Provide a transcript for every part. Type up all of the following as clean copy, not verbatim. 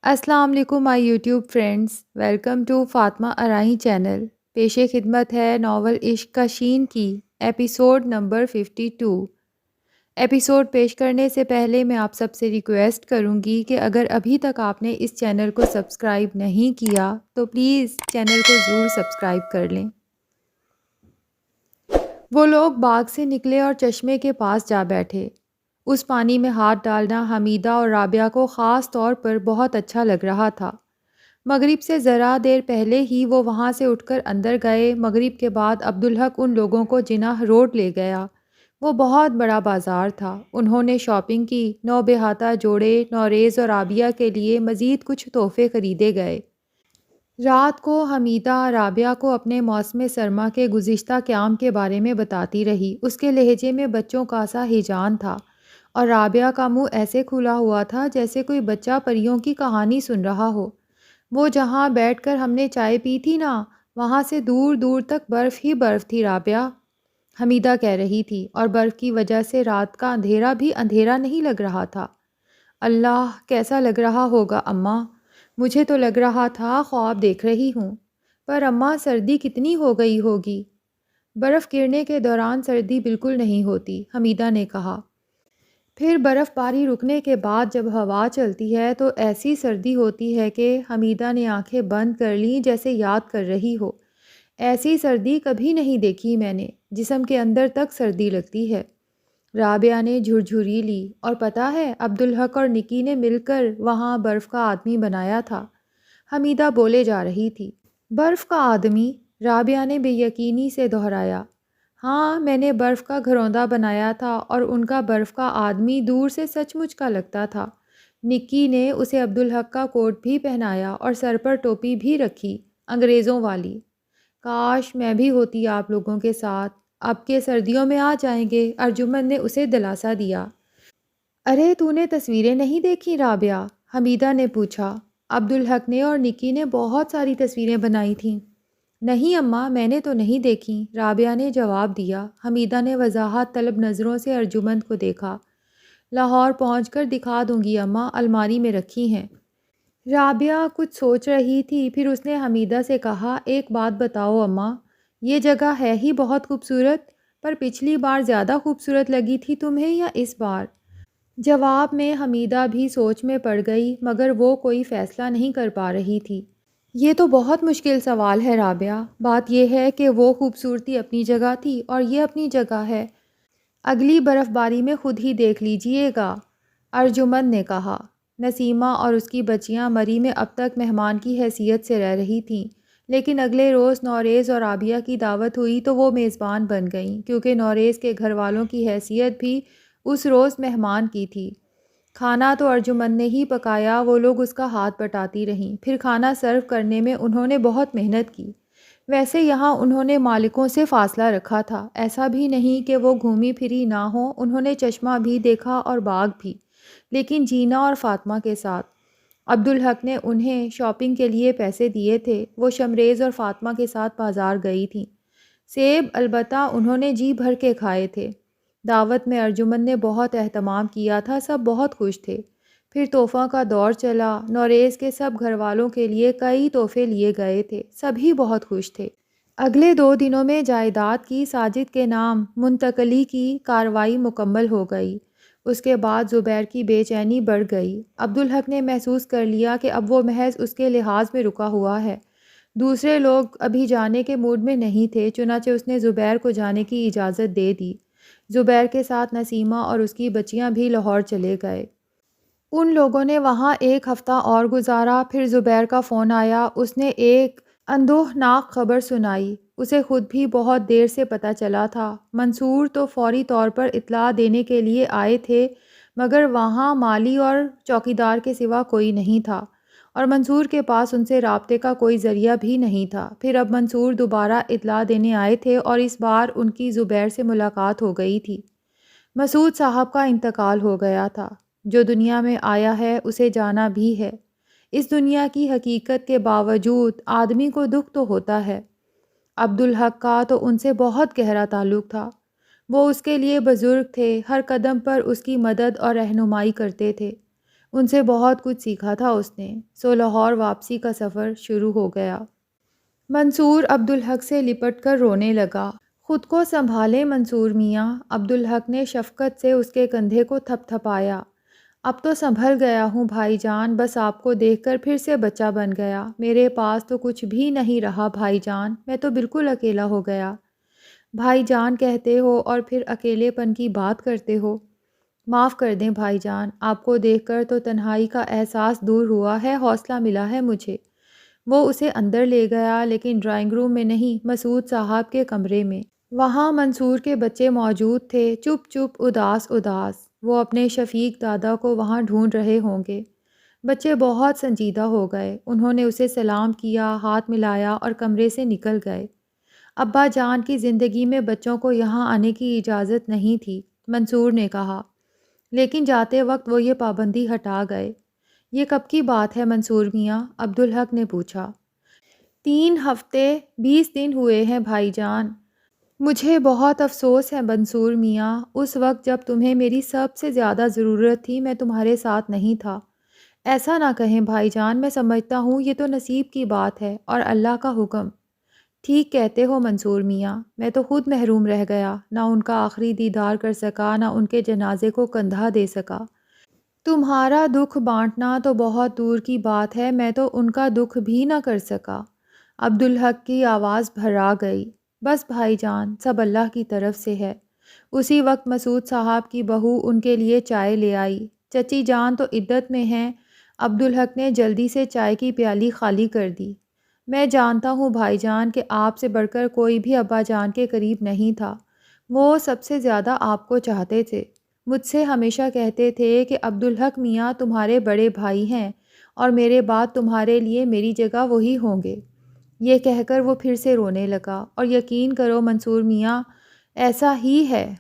السلام علیکم my YouTube friends, welcome to Fatima Arai channel. پیش خدمت ہے ناول عشق کا شین کی ایپیسوڈ نمبر 52۔ ایپیسوڈ پیش کرنے سے پہلے میں آپ سب سے ریکویسٹ کروں گی کہ اگر ابھی تک آپ نے اس چینل کو سبسکرائب نہیں کیا تو پلیز چینل کو ضرور سبسکرائب کر لیں۔ وہ لوگ باغ سے نکلے اور چشمے کے پاس جا بیٹھے۔ اس پانی میں ہاتھ ڈالنا حمیدہ اور رابعہ کو خاص طور پر بہت اچھا لگ رہا تھا۔ مغرب سے ذرا دیر پہلے ہی وہ وہاں سے اٹھ کر اندر گئے۔ مغرب کے بعد عبدالحق ان لوگوں کو جناح روڈ لے گیا۔ وہ بہت بڑا بازار تھا۔ انہوں نے شاپنگ کی، نوبہاتا جوڑے، نوریز اور رابعہ کے لیے مزید کچھ تحفے خریدے گئے۔ رات کو حمیدہ رابعہ کو اپنے موسم سرما کے گزشتہ قیام کے بارے میں بتاتی رہی۔ اس کے لہجے میں بچوں کا سا ہیجان تھا اور رابعہ کا منہ ایسے کھلا ہوا تھا جیسے کوئی بچہ پریوں کی کہانی سن رہا ہو۔ وہ جہاں بیٹھ کر ہم نے چائے پی تھی نا، وہاں سے دور دور تک برف ہی برف تھی رابعہ، حمیدہ کہہ رہی تھی، اور برف کی وجہ سے رات کا اندھیرا بھی اندھیرا نہیں لگ رہا تھا۔ اللہ، کیسا لگ رہا ہوگا اماں؟ مجھے تو لگ رہا تھا خواب دیکھ رہی ہوں۔ پر اماں، سردی کتنی ہو گئی ہوگی؟ برف گرنے کے دوران سردی بالکل نہیں ہوتی، حمیدہ نے کہا۔ پھر برف باری رکنے کے بعد جب ہوا چلتی ہے تو ایسی سردی ہوتی ہے کہ حمیدہ نے آنکھیں بند کر لیں جیسے یاد کر رہی ہو۔ ایسی سردی کبھی نہیں دیکھی میں نے، جسم کے اندر تک سردی لگتی ہے۔ رابعہ نے جھرجھری لی۔ اور پتہ ہے، عبدالحق اور نکی نے مل کر وہاں برف کا آدمی بنایا تھا، حمیدہ بولے جا رہی تھی۔ برف کا آدمی؟ رابعہ نے بے یقینی سے دہرایا۔ ہاں، میں نے برف کا گھروندا بنایا تھا اور ان کا برف کا آدمی دور سے سچ مچ کا لگتا تھا۔ نکی نے اسے عبدالحق کا کوٹ بھی پہنایا اور سر پر ٹوپی بھی رکھی، انگریزوں والی۔ کاش میں بھی ہوتی آپ لوگوں کے ساتھ، اب کے سردیوں میں آ جائیں گے، ارجمن نے اسے دلاسا دیا۔ ارے تو نے تصویریں نہیں دیکھی رابعہ؟ حمیدہ نے پوچھا۔ عبدالحق نے اور نکی نے بہت ساری تصویریں بنائی تھیں۔ نہیں اماں، میں نے تو نہیں دیکھی، رابعہ نے جواب دیا۔ حمیدہ نے وضاحت طلب نظروں سے ارجمند کو دیکھا۔ لاہور پہنچ کر دکھا دوں گی اماں، الماری میں رکھی ہیں۔ رابعہ کچھ سوچ رہی تھی، پھر اس نے حمیدہ سے کہا، ایک بات بتاؤ اماں، یہ جگہ ہے ہی بہت خوبصورت، پر پچھلی بار زیادہ خوبصورت لگی تھی تمہیں یا اس بار؟ جواب میں حمیدہ بھی سوچ میں پڑ گئی، مگر وہ کوئی فیصلہ نہیں کر پا رہی تھی۔ یہ تو بہت مشکل سوال ہے رابعہ۔ بات یہ ہے کہ وہ خوبصورتی اپنی جگہ تھی اور یہ اپنی جگہ ہے۔ اگلی برف باری میں خود ہی دیکھ لیجئے گا، ارجمند نے کہا۔ نسیمہ اور اس کی بچیاں مری میں اب تک مہمان کی حیثیت سے رہ رہی تھیں، لیکن اگلے روز نوریز اور رابعہ کی دعوت ہوئی تو وہ میزبان بن گئیں، کیونکہ نوریز کے گھر والوں کی حیثیت بھی اس روز مہمان کی تھی۔ کھانا تو ارجمند نے ہی پکایا، وہ لوگ اس کا ہاتھ بٹاتی رہیں۔ پھر کھانا سرو کرنے میں انہوں نے بہت محنت کی۔ ویسے یہاں انہوں نے مالکوں سے فاصلہ رکھا تھا، ایسا بھی نہیں کہ وہ گھومی پھری نہ ہوں، انہوں نے چشمہ بھی دیکھا اور باغ بھی، لیکن جینا اور فاطمہ کے ساتھ۔ عبدالحق نے انہیں شاپنگ کے لیے پیسے دیے تھے، وہ شمریز اور فاطمہ کے ساتھ بازار گئی تھیں۔ سیب البتہ انہوں نے جی بھر کے کھائے تھے۔ دعوت میں ارجمند نے بہت اہتمام کیا تھا، سب بہت خوش تھے۔ پھر تحفوں کا دور چلا، نوریز کے سب گھر والوں کے لیے کئی تحفے لیے گئے تھے، سبھی بہت خوش تھے۔ اگلے 2 دنوں میں جائیداد کی ساجد کے نام منتقلی کی کارروائی مکمل ہو گئی۔ اس کے بعد زبیر کی بے چینی بڑھ گئی۔ عبدالحق نے محسوس کر لیا کہ اب وہ محض اس کے لحاظ میں رکا ہوا ہے۔ دوسرے لوگ ابھی جانے کے موڈ میں نہیں تھے، چنانچہ اس نے زبیر کو جانے کی اجازت دے دی۔ زبیر کے ساتھ نسیمہ اور اس کی بچیاں بھی لاہور چلے گئے۔ ان لوگوں نے وہاں 1 ہفتہ اور گزارا۔ پھر زبیر کا فون آیا، اس نے ایک اندوہناک خبر سنائی۔ اسے خود بھی بہت دیر سے پتہ چلا تھا۔ منصور تو فوری طور پر اطلاع دینے کے لیے آئے تھے، مگر وہاں مالی اور چوکیدار کے سوا کوئی نہیں تھا، اور منصور کے پاس ان سے رابطے کا کوئی ذریعہ بھی نہیں تھا۔ پھر اب منصور دوبارہ اطلاع دینے آئے تھے اور اس بار ان کی زبیر سے ملاقات ہو گئی تھی۔ مسعود صاحب کا انتقال ہو گیا تھا۔ جو دنیا میں آیا ہے اسے جانا بھی ہے۔ اس دنیا کی حقیقت کے باوجود آدمی کو دکھ تو ہوتا ہے۔ عبدالحق کا تو ان سے بہت گہرا تعلق تھا۔ وہ اس کے لیے بزرگ تھے، ہر قدم پر اس کی مدد اور رہنمائی کرتے تھے۔ ان سے بہت کچھ سیکھا تھا اس نے۔ سو لاہور واپسی کا سفر شروع ہو گیا۔ منصور عبدالحق سے لپٹ کر رونے لگا۔ خود کو سنبھالے منصور میاں، عبدالحق نے شفقت سے اس کے کندھے کو تھپ تھپایا۔ اب تو سنبھل گیا ہوں بھائی جان، بس آپ کو دیکھ کر پھر سے بچہ بن گیا۔ میرے پاس تو کچھ بھی نہیں رہا بھائی جان، میں تو بالکل اکیلا ہو گیا۔ بھائی جان کہتے ہو اور پھر اکیلے پن کی بات کرتے ہو۔ معاف کر دیں بھائی جان، آپ کو دیکھ کر تو تنہائی کا احساس دور ہوا ہے، حوصلہ ملا ہے مجھے۔ وہ اسے اندر لے گیا، لیکن ڈرائنگ روم میں نہیں، مسعود صاحب کے کمرے میں۔ وہاں منصور کے بچے موجود تھے، چپ چپ، اداس اداس۔ وہ اپنے شفیق دادا کو وہاں ڈھونڈ رہے ہوں گے۔ بچے بہت سنجیدہ ہو گئے، انہوں نے اسے سلام کیا، ہاتھ ملایا اور کمرے سے نکل گئے۔ ابا جان کی زندگی میں بچوں کو یہاں آنے کی اجازت نہیں تھی، منصور نے کہا، لیکن جاتے وقت وہ یہ پابندی ہٹا گئے۔ یہ کب کی بات ہے منصور میاں؟ عبدالحق نے پوچھا۔ 3 ہفتے 20 دن ہوئے ہیں بھائی جان۔ مجھے بہت افسوس ہے منصور میاں، اس وقت جب تمہیں میری سب سے زیادہ ضرورت تھی میں تمہارے ساتھ نہیں تھا۔ ایسا نہ کہیں بھائی جان، میں سمجھتا ہوں یہ تو نصیب کی بات ہے اور اللہ کا حکم۔ ٹھیک کہتے ہو منصور میاں، میں تو خود محروم رہ گیا، نہ ان کا آخری دیدار کر سکا، نہ ان کے جنازے کو کندھا دے سکا۔ تمہارا دکھ بانٹنا تو بہت دور کی بات ہے، میں تو ان کا دکھ بھی نہ کر سکا۔ عبدالحق کی آواز بھرا گئی۔ بس بھائی جان، سب اللہ کی طرف سے ہے۔ اسی وقت مسعود صاحب کی بہو ان کے لیے چائے لے آئی۔ چچی جان تو عدت میں ہیں۔ عبدالحق نے جلدی سے چائے کی پیالی خالی کر دی۔ میں جانتا ہوں بھائی جان کہ آپ سے بڑھ کر کوئی بھی ابا جان کے قریب نہیں تھا، وہ سب سے زیادہ آپ کو چاہتے تھے۔ مجھ سے ہمیشہ کہتے تھے کہ عبدالحق میاں تمہارے بڑے بھائی ہیں اور میرے بعد تمہارے لیے میری جگہ وہی ہوں گے۔ یہ کہہ کر وہ پھر سے رونے لگا، اور یقین کرو منصور میاں، ایسا ہی ہے۔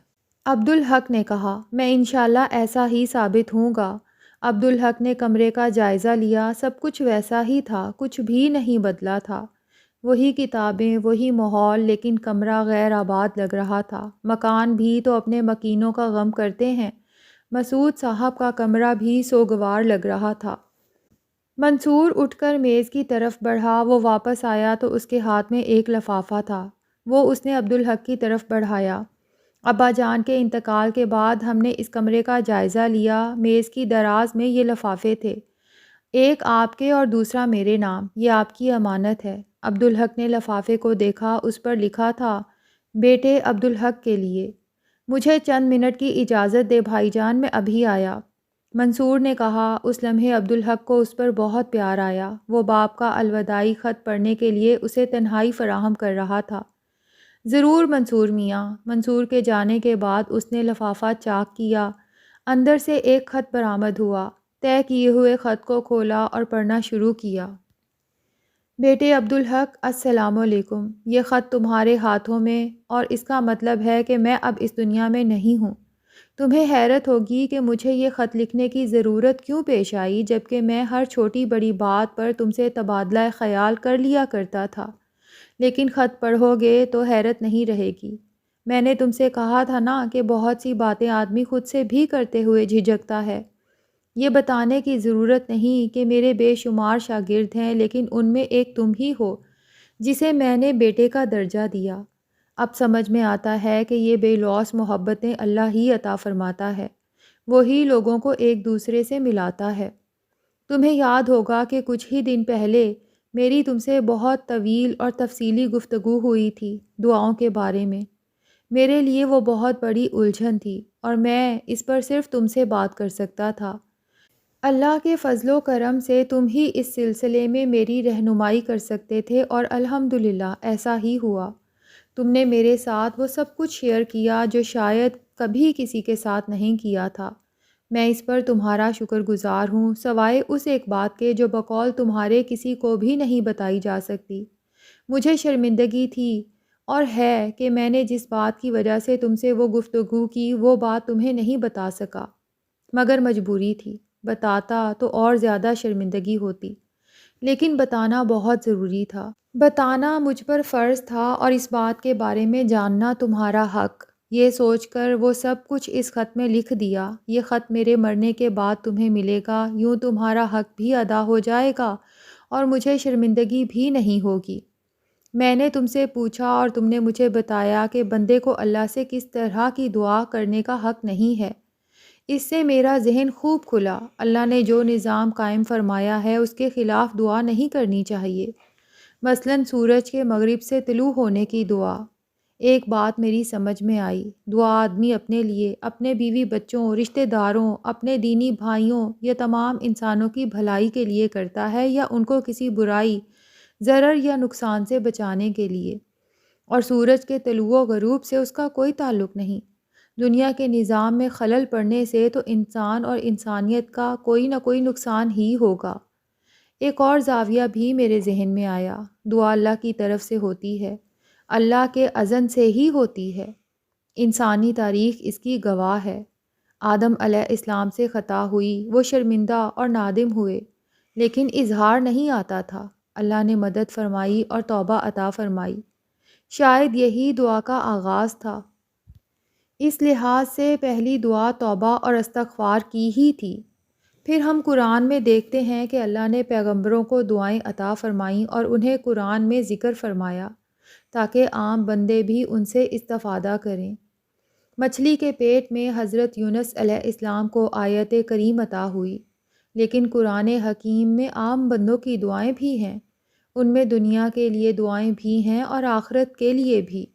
عبدالحق نے کہا، میں انشاءاللہ ایسا ہی ثابت ہوں گا۔ عبدالحق نے کمرے کا جائزہ لیا، سب کچھ ویسا ہی تھا، کچھ بھی نہیں بدلا تھا۔ وہی کتابیں، وہی ماحول، لیکن کمرہ غیر آباد لگ رہا تھا۔ مکان بھی تو اپنے مکینوں کا غم کرتے ہیں، مسعود صاحب کا کمرہ بھی سوگوار لگ رہا تھا۔ منصور اٹھ کر میز کی طرف بڑھا، وہ واپس آیا تو اس کے ہاتھ میں ایک لفافہ تھا، وہ اس نے عبدالحق کی طرف بڑھایا۔ ابا جان کے انتقال کے بعد ہم نے اس کمرے کا جائزہ لیا، میز کی دراز میں یہ لفافے تھے، ایک آپ کے اور دوسرا میرے نام، یہ آپ کی امانت ہے۔ عبدالحق نے لفافے کو دیکھا، اس پر لکھا تھا، بیٹے عبدالحق کے لیے۔ مجھے چند منٹ کی اجازت دے بھائی جان، میں ابھی آیا۔ منصور نے کہا۔ اس لمحے عبدالحق کو اس پر بہت پیار آیا، وہ باپ کا الوداعی خط پڑھنے کے لیے اسے تنہائی فراہم کر رہا تھا۔ ضرور منصور میاں۔ منصور کے جانے کے بعد اس نے لفافہ چاک کیا، اندر سے ایک خط برآمد ہوا۔ طے کیے ہوئے خط کو کھولا اور پڑھنا شروع کیا۔ بیٹے عبدالحق، السلام علیکم۔ یہ خط تمہارے ہاتھوں میں، اور اس کا مطلب ہے کہ میں اب اس دنیا میں نہیں ہوں۔ تمہیں حیرت ہوگی کہ مجھے یہ خط لکھنے کی ضرورت کیوں پیش آئی، جبکہ میں ہر چھوٹی بڑی بات پر تم سے تبادلہ خیال کر لیا کرتا تھا۔ لیکن خط پڑھو گے تو حیرت نہیں رہے گی۔ میں نے تم سے کہا تھا نا کہ بہت سی باتیں آدمی خود سے بھی کرتے ہوئے جھجکتا ہے۔ یہ بتانے کی ضرورت نہیں کہ میرے بے شمار شاگرد ہیں، لیکن ان میں ایک تم ہی ہو جسے میں نے بیٹے کا درجہ دیا۔ اب سمجھ میں آتا ہے کہ یہ بے لوث محبتیں اللہ ہی عطا فرماتا ہے، وہی لوگوں کو ایک دوسرے سے ملاتا ہے۔ تمہیں یاد ہوگا کہ کچھ ہی دن پہلے میری تم سے بہت طویل اور تفصیلی گفتگو ہوئی تھی دعاؤں کے بارے میں۔ میرے لیے وہ بہت بڑی الجھن تھی، اور میں اس پر صرف تم سے بات کر سکتا تھا۔ اللہ کے فضل و کرم سے تم ہی اس سلسلے میں میری رہنمائی کر سکتے تھے، اور الحمدللہ ایسا ہی ہوا۔ تم نے میرے ساتھ وہ سب کچھ شیئر کیا جو شاید کبھی کسی کے ساتھ نہیں کیا تھا۔ میں اس پر تمہارا شکر گزار ہوں، سوائے اس ایک بات کے جو بقول تمہارے کسی کو بھی نہیں بتائی جا سکتی۔ مجھے شرمندگی تھی اور ہے کہ میں نے جس بات کی وجہ سے تم سے وہ گفتگو کی، وہ بات تمہیں نہیں بتا سکا، مگر مجبوری تھی۔ بتاتا تو اور زیادہ شرمندگی ہوتی، لیکن بتانا بہت ضروری تھا۔ بتانا مجھ پر فرض تھا، اور اس بات کے بارے میں جاننا تمہارا حق۔ یہ سوچ کر وہ سب کچھ اس خط میں لکھ دیا، یہ خط میرے مرنے کے بعد تمہیں ملے گا، یوں تمہارا حق بھی ادا ہو جائے گا اور مجھے شرمندگی بھی نہیں ہوگی۔ میں نے تم سے پوچھا اور تم نے مجھے بتایا کہ بندے کو اللہ سے کس طرح کی دعا کرنے کا حق نہیں ہے۔ اس سے میرا ذہن خوب کھلا۔ اللہ نے جو نظام قائم فرمایا ہے اس کے خلاف دعا نہیں کرنی چاہیے۔ مثلاً سورج کے مغرب سے طلوع ہونے کی دعا۔ ایک بات میری سمجھ میں آئی، دعا آدمی اپنے لیے، اپنے بیوی بچوں، رشتہ داروں، اپنے دینی بھائیوں یا تمام انسانوں کی بھلائی کے لیے کرتا ہے یا ان کو کسی برائی، ضرر یا نقصان سے بچانے کے لیے، اور سورج کے طلوع و غروب سے اس کا کوئی تعلق نہیں۔ دنیا کے نظام میں خلل پڑنے سے تو انسان اور انسانیت کا کوئی نہ کوئی نقصان ہی ہوگا۔ ایک اور زاویہ بھی میرے ذہن میں آیا، دعا اللہ کی طرف سے ہوتی ہے، اللہ کے اذن سے ہی ہوتی ہے۔ انسانی تاریخ اس کی گواہ ہے۔ آدم علیہ السلام سے خطا ہوئی، وہ شرمندہ اور نادم ہوئے، لیکن اظہار نہیں آتا تھا۔ اللہ نے مدد فرمائی اور توبہ عطا فرمائی۔ شاید یہی دعا کا آغاز تھا۔ اس لحاظ سے پہلی دعا توبہ اور استغفار کی ہی تھی۔ پھر ہم قرآن میں دیکھتے ہیں کہ اللہ نے پیغمبروں کو دعائیں عطا فرمائیں اور انہیں قرآن میں ذکر فرمایا تاکہ عام بندے بھی ان سے استفادہ کریں۔ مچھلی کے پیٹ میں حضرت یونس علیہ السلام کو آیت کریم عطا ہوئی، لیکن قرآن حکیم میں عام بندوں کی دعائیں بھی ہیں، ان میں دنیا کے لیے دعائیں بھی ہیں اور آخرت کے لیے بھی،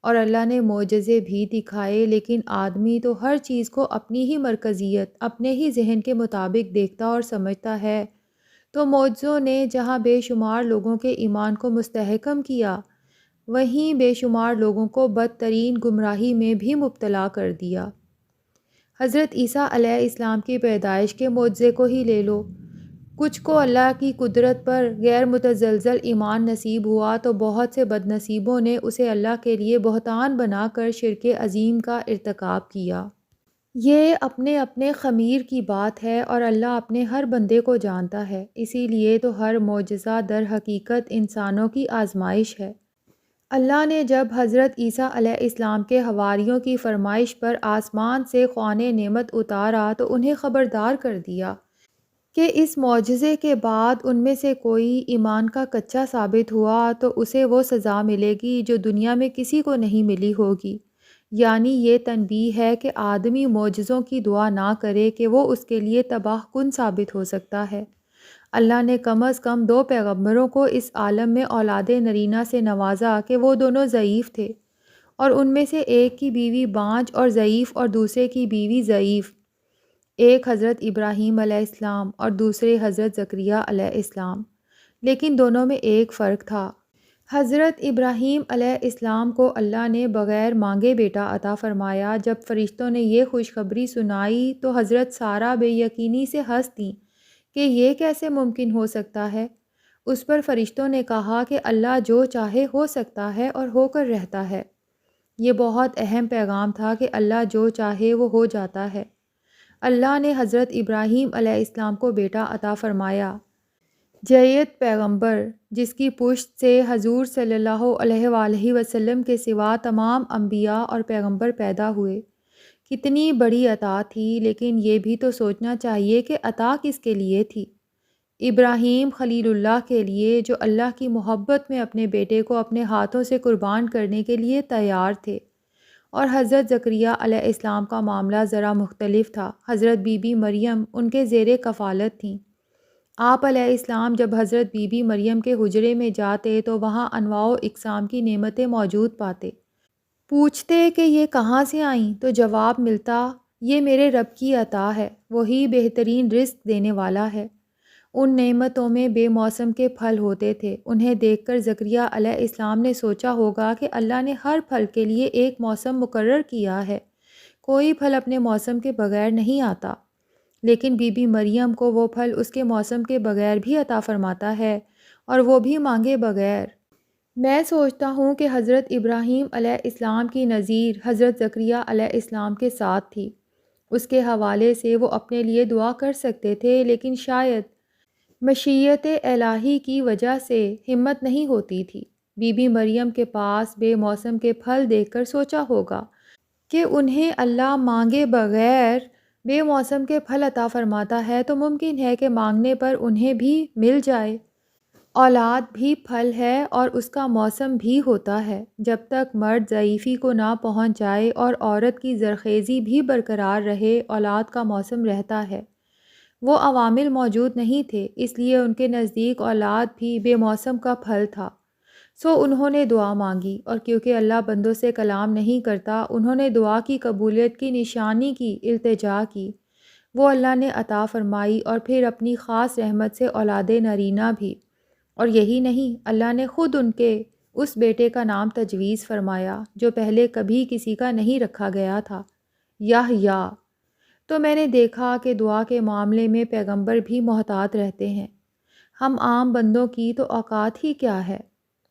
اور اللہ نے معجزے بھی دکھائے، لیکن آدمی تو ہر چیز کو اپنی ہی مرکزیت، اپنے ہی ذہن کے مطابق دیکھتا اور سمجھتا ہے۔ تو معجزوں نے جہاں بے شمار لوگوں کے ایمان کو مستحکم کیا، وہیں بے شمار لوگوں کو بدترین گمراہی میں بھی مبتلا کر دیا۔ حضرت عیسیٰ علیہ السلام کی پیدائش کے معجزے کو ہی لے لو، کچھ کو اللہ کی قدرت پر غیر متزلزل ایمان نصیب ہوا تو بہت سے بد نصیبوں نے اسے اللہ کے لیے بہتان بنا کر شرک عظیم کا ارتکاب کیا۔ یہ اپنے اپنے خمیر کی بات ہے اور اللہ اپنے ہر بندے کو جانتا ہے، اسی لیے تو ہر معجزہ در حقیقت انسانوں کی آزمائش ہے۔ اللہ نے جب حضرت عیسیٰ علیہ السلام کے حواریوں کی فرمائش پر آسمان سے خوان نعمت اتارا تو انہیں خبردار کر دیا کہ اس معجزے کے بعد ان میں سے کوئی ایمان کا کچا ثابت ہوا تو اسے وہ سزا ملے گی جو دنیا میں کسی کو نہیں ملی ہوگی۔ یعنی یہ تنبیہ ہے کہ آدمی معجزوں کی دعا نہ کرے کہ وہ اس کے لیے تباہ کن ثابت ہو سکتا ہے۔ اللہ نے کم از کم 2 پیغمبروں کو اس عالم میں اولاد نرینہ سے نوازا کہ وہ دونوں ضعیف تھے، اور ان میں سے ایک کی بیوی بانجھ اور ضعیف اور دوسرے کی بیوی ضعیف، ایک حضرت ابراہیم علیہ السلام اور دوسرے حضرت زکریا علیہ السلام، لیکن دونوں میں ایک فرق تھا۔ حضرت ابراہیم علیہ السلام کو اللہ نے بغیر مانگے بیٹا عطا فرمایا۔ جب فرشتوں نے یہ خوشخبری سنائی تو حضرت سارہ بے یقینی سے ہنس دیں کہ یہ کیسے ممکن ہو سکتا ہے۔ اس پر فرشتوں نے کہا کہ اللہ جو چاہے ہو سکتا ہے اور ہو کر رہتا ہے۔ یہ بہت اہم پیغام تھا کہ اللہ جو چاہے وہ ہو جاتا ہے۔ اللہ نے حضرت ابراہیم علیہ السلام کو بیٹا عطا فرمایا، جیت پیغمبر، جس کی پشت سے حضور صلی اللہ علیہ وآلہ وسلم کے سوا تمام انبیاء اور پیغمبر پیدا ہوئے۔ کتنی بڑی عطا تھی، لیکن یہ بھی تو سوچنا چاہیے کہ عطا کس کے لیے تھی۔ ابراہیم خلیل اللہ کے لیے، جو اللہ کی محبت میں اپنے بیٹے کو اپنے ہاتھوں سے قربان کرنے کے لیے تیار تھے، اور حضرت زکریا علیہ السلام کا معاملہ ذرا مختلف تھا۔ حضرت بی بی مریم ان کے زیر کفالت تھیں۔ آپ علیہ السلام جب حضرت بی بی مریم کے حجرے میں جاتے تو وہاں انواع و اقسام کی نعمتیں موجود پاتے۔ پوچھتے کہ یہ کہاں سے آئیں تو جواب ملتا، یہ میرے رب کی عطا ہے، وہی بہترین رزق دینے والا ہے۔ ان نعمتوں میں بے موسم کے پھل ہوتے تھے۔ انہیں دیکھ کر زکریا علیہ السلام نے سوچا ہوگا کہ اللہ نے ہر پھل کے لیے ایک موسم مقرر کیا ہے، کوئی پھل اپنے موسم کے بغیر نہیں آتا، لیکن بی بی مریم کو وہ پھل اس کے موسم کے بغیر بھی عطا فرماتا ہے، اور وہ بھی مانگے بغیر۔ میں سوچتا ہوں کہ حضرت ابراہیم علیہ السلام کی نظیر حضرت زکریا علیہ السلام کے ساتھ تھی۔ اس کے حوالے سے وہ اپنے لیے دعا کر سکتے تھے، لیکن شاید مشیت الہی کی وجہ سے ہمت نہیں ہوتی تھی۔ بی بی مریم کے پاس بے موسم کے پھل دیکھ کر سوچا ہوگا، کہ انہیں اللہ مانگے بغیر بے موسم کے پھل عطا فرماتا ہے تو ممکن ہے کہ مانگنے پر انہیں بھی مل جائے۔ اولاد بھی پھل ہے اور اس کا موسم بھی ہوتا ہے۔ جب تک مرد ضعیفی کو نہ پہنچ جائے اور عورت کی زرخیزی بھی برقرار رہے، اولاد کا موسم رہتا ہے۔ وہ عوامل موجود نہیں تھے، اس لیے ان کے نزدیک اولاد بھی بے موسم کا پھل تھا۔ سو انہوں نے دعا مانگی، اور کیونکہ اللہ بندوں سے کلام نہیں کرتا، انہوں نے دعا کی قبولیت کی نشانی کی التجا کی۔ وہ اللہ نے عطا فرمائی، اور پھر اپنی خاص رحمت سے اولاد نرینہ بھی۔ اور یہی نہیں، اللہ نے خود ان کے اس بیٹے کا نام تجویز فرمایا جو پہلے کبھی کسی کا نہیں رکھا گیا تھا، یحییٰ۔ تو میں نے دیکھا کہ دعا کے معاملے میں پیغمبر بھی محتاط رہتے ہیں۔ ہم عام بندوں کی تو اوقات ہی کیا ہے۔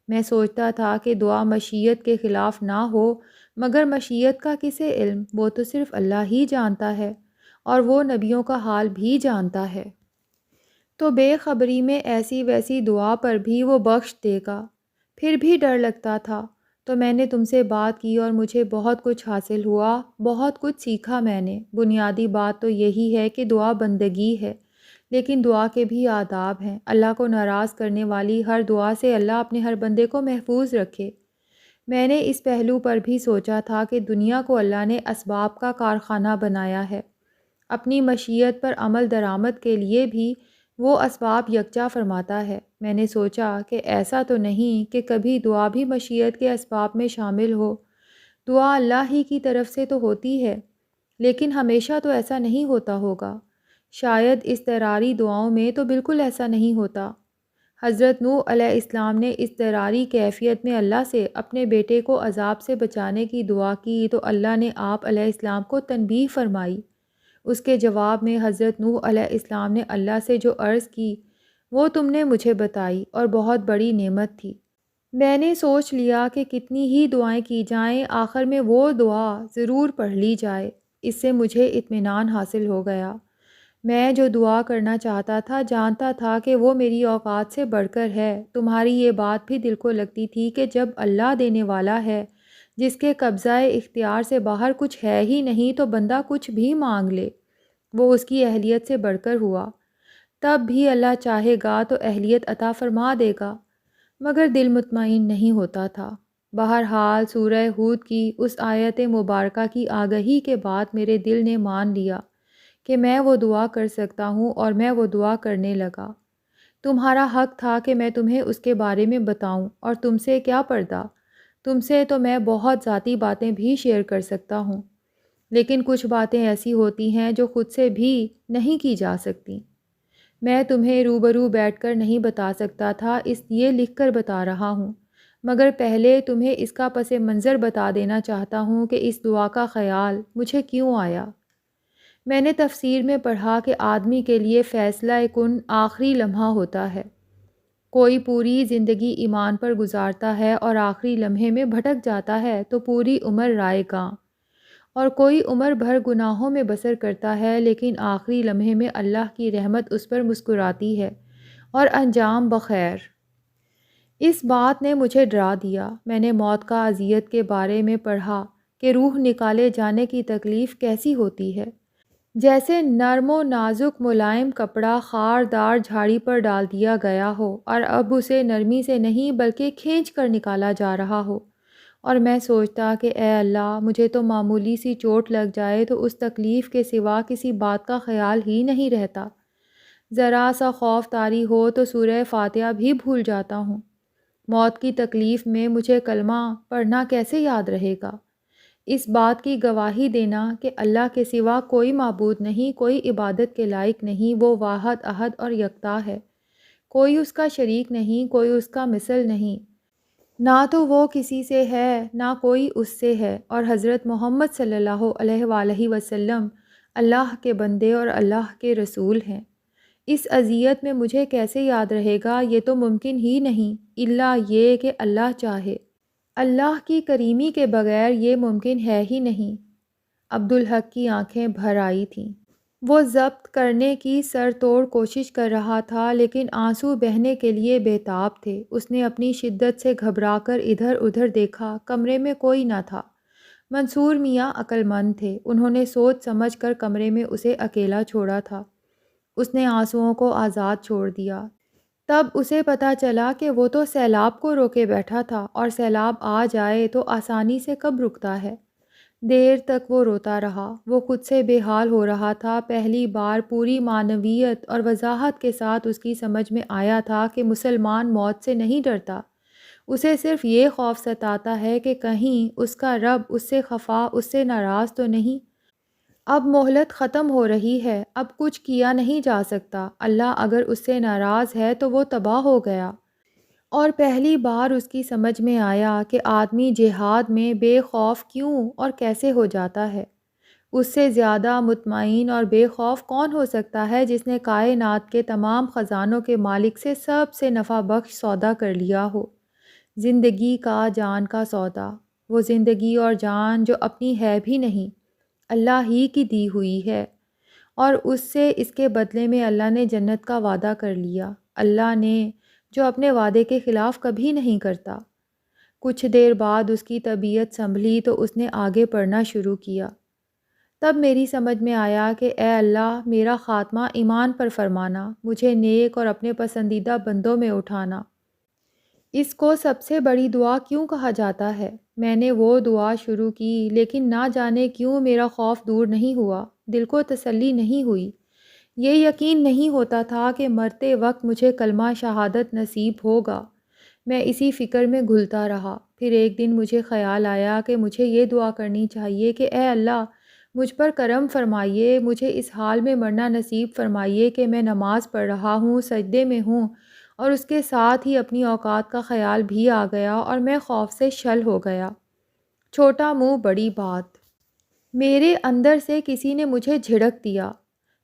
میں سوچتا تھا کہ دعا مشیت کے خلاف نہ ہو، مگر مشیت کا کسے علم، وہ تو صرف اللہ ہی جانتا ہے، اور وہ نبیوں کا حال بھی جانتا ہے۔ تو بے خبری میں ایسی ویسی دعا پر بھی وہ بخش دے گا۔ پھر بھی ڈر لگتا تھا، تو میں نے تم سے بات کی اور مجھے بہت کچھ حاصل ہوا، بہت کچھ سیکھا میں نے۔ بنیادی بات تو یہی ہے کہ دعا بندگی ہے، لیکن دعا کے بھی آداب ہیں۔ اللہ کو ناراض کرنے والی ہر دعا سے اللہ اپنے ہر بندے کو محفوظ رکھے۔ میں نے اس پہلو پر بھی سوچا تھا کہ دنیا کو اللہ نے اسباب کا کارخانہ بنایا ہے۔ اپنی مشیت پر عمل درآمد کے لیے بھی وہ اسباب یکجا فرماتا ہے۔ میں نے سوچا کہ ایسا تو نہیں کہ کبھی دعا بھی مشیت کے اسباب میں شامل ہو۔ دعا اللہ ہی کی طرف سے تو ہوتی ہے، لیکن ہمیشہ تو ایسا نہیں ہوتا ہوگا۔ شاید اضطراری دعاؤں میں تو بالکل ایسا نہیں ہوتا۔ حضرت نوح علیہ السلام نے اضطراری کیفیت میں اللہ سے اپنے بیٹے کو عذاب سے بچانے کی دعا کی تو اللہ نے آپ علیہ السلام کو تنبیہ فرمائی۔ اس کے جواب میں حضرت نوح علیہ السلام نے اللہ سے جو عرض کی وہ تم نے مجھے بتائی، اور بہت بڑی نعمت تھی۔ میں نے سوچ لیا کہ کتنی ہی دعائیں کی جائیں، آخر میں وہ دعا ضرور پڑھ لی جائے۔ اس سے مجھے اطمینان حاصل ہو گیا۔ میں جو دعا کرنا چاہتا تھا جانتا تھا کہ وہ میری اوقات سے بڑھ کر ہے۔ تمہاری یہ بات بھی دل کو لگتی تھی کہ جب اللہ دینے والا ہے، جس کے قبضہ اختیار سے باہر کچھ ہے ہی نہیں، تو بندہ کچھ بھی مانگ لے، وہ اس کی اہلیت سے بڑھ کر ہوا۔ تب بھی اللہ چاہے گا تو اہلیت عطا فرما دے گا، مگر دل مطمئن نہیں ہوتا تھا۔ بہرحال سورہ ہود کی اس آیت مبارکہ کی آگہی کے بعد میرے دل نے مان لیا کہ میں وہ دعا کر سکتا ہوں، اور میں وہ دعا کرنے لگا۔ تمہارا حق تھا کہ میں تمہیں اس کے بارے میں بتاؤں، اور تم سے کیا پردہ، تم سے تو میں بہت ذاتی باتیں بھی شیئر کر سکتا ہوں، لیکن کچھ باتیں ایسی ہوتی ہیں جو خود سے بھی نہیں کی جا سکتی۔ میں تمہیں روبرو بیٹھ کر نہیں بتا سکتا تھا، اس لیے لکھ کر بتا رہا ہوں، مگر پہلے تمہیں اس کا پس منظر بتا دینا چاہتا ہوں کہ اس دعا کا خیال مجھے کیوں آیا۔ میں نے تفسیر میں پڑھا کہ آدمی کے لیے فیصلہ کن آخری لمحہ ہوتا ہے۔ کوئی پوری زندگی ایمان پر گزارتا ہے اور آخری لمحے میں بھٹک جاتا ہے تو پوری عمر رائے گاں، اور کوئی عمر بھر گناہوں میں بسر کرتا ہے لیکن آخری لمحے میں اللہ کی رحمت اس پر مسکراتی ہے اور انجام بخیر۔ اس بات نے مجھے ڈرا دیا۔ میں نے موت کا اذیت کے بارے میں پڑھا کہ روح نکالے جانے کی تکلیف کیسی ہوتی ہے، جیسے نرم و نازک ملائم کپڑا خاردار جھاڑی پر ڈال دیا گیا ہو، اور اب اسے نرمی سے نہیں بلکہ کھینچ کر نکالا جا رہا ہو۔ اور میں سوچتا کہ اے اللہ، مجھے تو معمولی سی چوٹ لگ جائے تو اس تکلیف کے سوا کسی بات کا خیال ہی نہیں رہتا۔ ذرا سا خوف طاری ہو تو سورہ فاتحہ بھی بھول جاتا ہوں۔ موت کی تکلیف میں مجھے کلمہ پڑھنا کیسے یاد رہے گا؟ اس بات کی گواہی دینا کہ اللہ کے سوا کوئی معبود نہیں، کوئی عبادت کے لائق نہیں، وہ واحد احد اور یکتا ہے، کوئی اس کا شریک نہیں، کوئی اس کا مثل نہیں، نہ تو وہ کسی سے ہے نہ کوئی اس سے ہے، اور حضرت محمد صلی اللہ علیہ وآلہ وسلم اللہ کے بندے اور اللہ کے رسول ہیں۔ اس اذیت میں مجھے کیسے یاد رہے گا؟ یہ تو ممکن ہی نہیں، الا یہ کہ اللہ چاہے۔ اللہ کی کریمی کے بغیر یہ ممکن ہے ہی نہیں۔ عبدالحق کی آنکھیں بھر آئی تھیں۔ وہ ضبط کرنے کی سر توڑ کوشش کر رہا تھا، لیکن آنسو بہنے کے لیے بےتاب تھے۔ اس نے اپنی شدت سے گھبرا کر ادھر ادھر دیکھا، کمرے میں کوئی نہ تھا۔ منصور میاں عقل مند تھے، انہوں نے سوچ سمجھ کر کمرے میں اسے اکیلا چھوڑا تھا۔ اس نے آنسوؤں کو آزاد چھوڑ دیا۔ تب اسے پتہ چلا کہ وہ تو سیلاب کو روکے بیٹھا تھا، اور سیلاب آ جائے تو آسانی سے کب رکتا ہے۔ دیر تک وہ روتا رہا، وہ خود سے بے حال ہو رہا تھا۔ پہلی بار پوری معنویت اور وضاحت کے ساتھ اس کی سمجھ میں آیا تھا کہ مسلمان موت سے نہیں ڈرتا، اسے صرف یہ خوف ستاتا ہے کہ کہیں اس کا رب اس سے خفا، اس سے ناراض تو نہیں۔ اب مہلت ختم ہو رہی ہے، اب کچھ کیا نہیں جا سکتا، اللہ اگر اس سے ناراض ہے تو وہ تباہ ہو گیا۔ اور پہلی بار اس کی سمجھ میں آیا کہ آدمی جہاد میں بے خوف کیوں اور کیسے ہو جاتا ہے۔ اس سے زیادہ مطمئن اور بے خوف کون ہو سکتا ہے جس نے کائنات کے تمام خزانوں کے مالک سے سب سے نفع بخش سودا کر لیا ہو، زندگی کا، جان کا سودا۔ وہ زندگی اور جان جو اپنی ہے بھی نہیں، اللہ ہی کی دی ہوئی ہے، اور اس سے اس کے بدلے میں اللہ نے جنت کا وعدہ کر لیا، اللہ نے جو اپنے وعدے کے خلاف کبھی نہیں کرتا۔ کچھ دیر بعد اس کی طبیعت سنبھلی تو اس نے آگے پڑھنا شروع کیا۔ تب میری سمجھ میں آیا کہ اے اللہ، میرا خاتمہ ایمان پر فرمانا، مجھے نیک اور اپنے پسندیدہ بندوں میں اٹھانا۔ اس کو سب سے بڑی دعا کیوں کہا جاتا ہے؟ میں نے وہ دعا شروع کی، لیکن نہ جانے کیوں میرا خوف دور نہیں ہوا، دل کو تسلی نہیں ہوئی۔ یہ یقین نہیں ہوتا تھا کہ مرتے وقت مجھے کلمہ شہادت نصیب ہوگا۔ میں اسی فکر میں گھلتا رہا۔ پھر ایک دن مجھے خیال آیا کہ مجھے یہ دعا کرنی چاہیے کہ اے اللہ، مجھ پر کرم فرمائیے، مجھے اس حال میں مرنا نصیب فرمائیے کہ میں نماز پڑھ رہا ہوں، سجدے میں ہوں، اور اس کے ساتھ ہی اپنی اوقات کا خیال بھی آ گیا اور میں خوف سے شل ہو گیا۔ چھوٹا منہ بڑی بات، میرے اندر سے کسی نے مجھے جھڑک دیا۔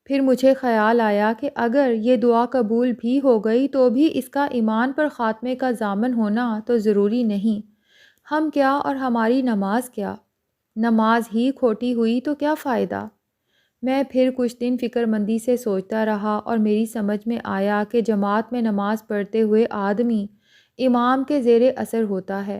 پھر مجھے خیال آیا کہ اگر یہ دعا قبول بھی ہو گئی تو بھی اس کا ایمان پر خاتمے کا ضامن ہونا تو ضروری نہیں۔ ہم کیا اور ہماری نماز کیا؟ نماز ہی کھوٹی ہوئی تو کیا فائدہ؟ میں پھر کچھ دن فکر مندی سے سوچتا رہا، اور میری سمجھ میں آیا کہ جماعت میں نماز پڑھتے ہوئے آدمی امام کے زیر اثر ہوتا ہے،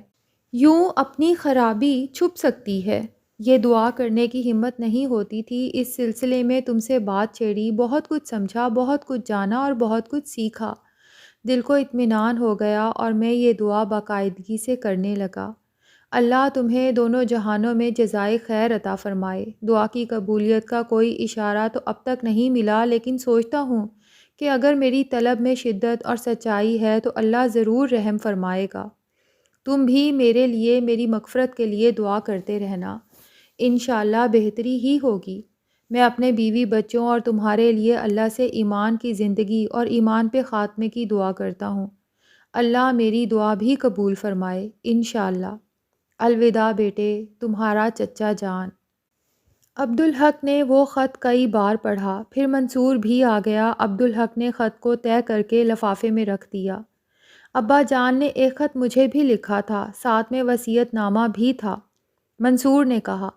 یوں اپنی خرابی چھپ سکتی ہے۔ یہ دعا کرنے کی ہمت نہیں ہوتی تھی۔ اس سلسلے میں تم سے بات چھیڑی، بہت کچھ سمجھا، بہت کچھ جانا اور بہت کچھ سیکھا۔ دل کو اطمینان ہو گیا اور میں یہ دعا باقاعدگی سے کرنے لگا۔ اللہ تمہیں دونوں جہانوں میں جزائے خیر عطا فرمائے۔ دعا کی قبولیت کا کوئی اشارہ تو اب تک نہیں ملا، لیکن سوچتا ہوں کہ اگر میری طلب میں شدت اور سچائی ہے تو اللہ ضرور رحم فرمائے گا۔ تم بھی میرے لیے، میری مغفرت کے لیے دعا کرتے رہنا، انشاءاللہ بہتری ہی ہوگی۔ میں اپنے بیوی بچوں اور تمہارے لیے اللہ سے ایمان کی زندگی اور ایمان پہ خاتمے کی دعا کرتا ہوں۔ اللہ میری دعا بھی قبول فرمائے، انشاءاللہ۔ الوداع بیٹے، تمہارا چچا جان۔ عبدالحق نے وہ خط کئی بار پڑھا، پھر منصور بھی آ گیا۔ عبدالحق نے خط کو طے کر کے لفافے میں رکھ دیا۔ ابا جان نے ایک خط مجھے بھی لکھا تھا، ساتھ میں وصیت نامہ بھی تھا، منصور نے کہا۔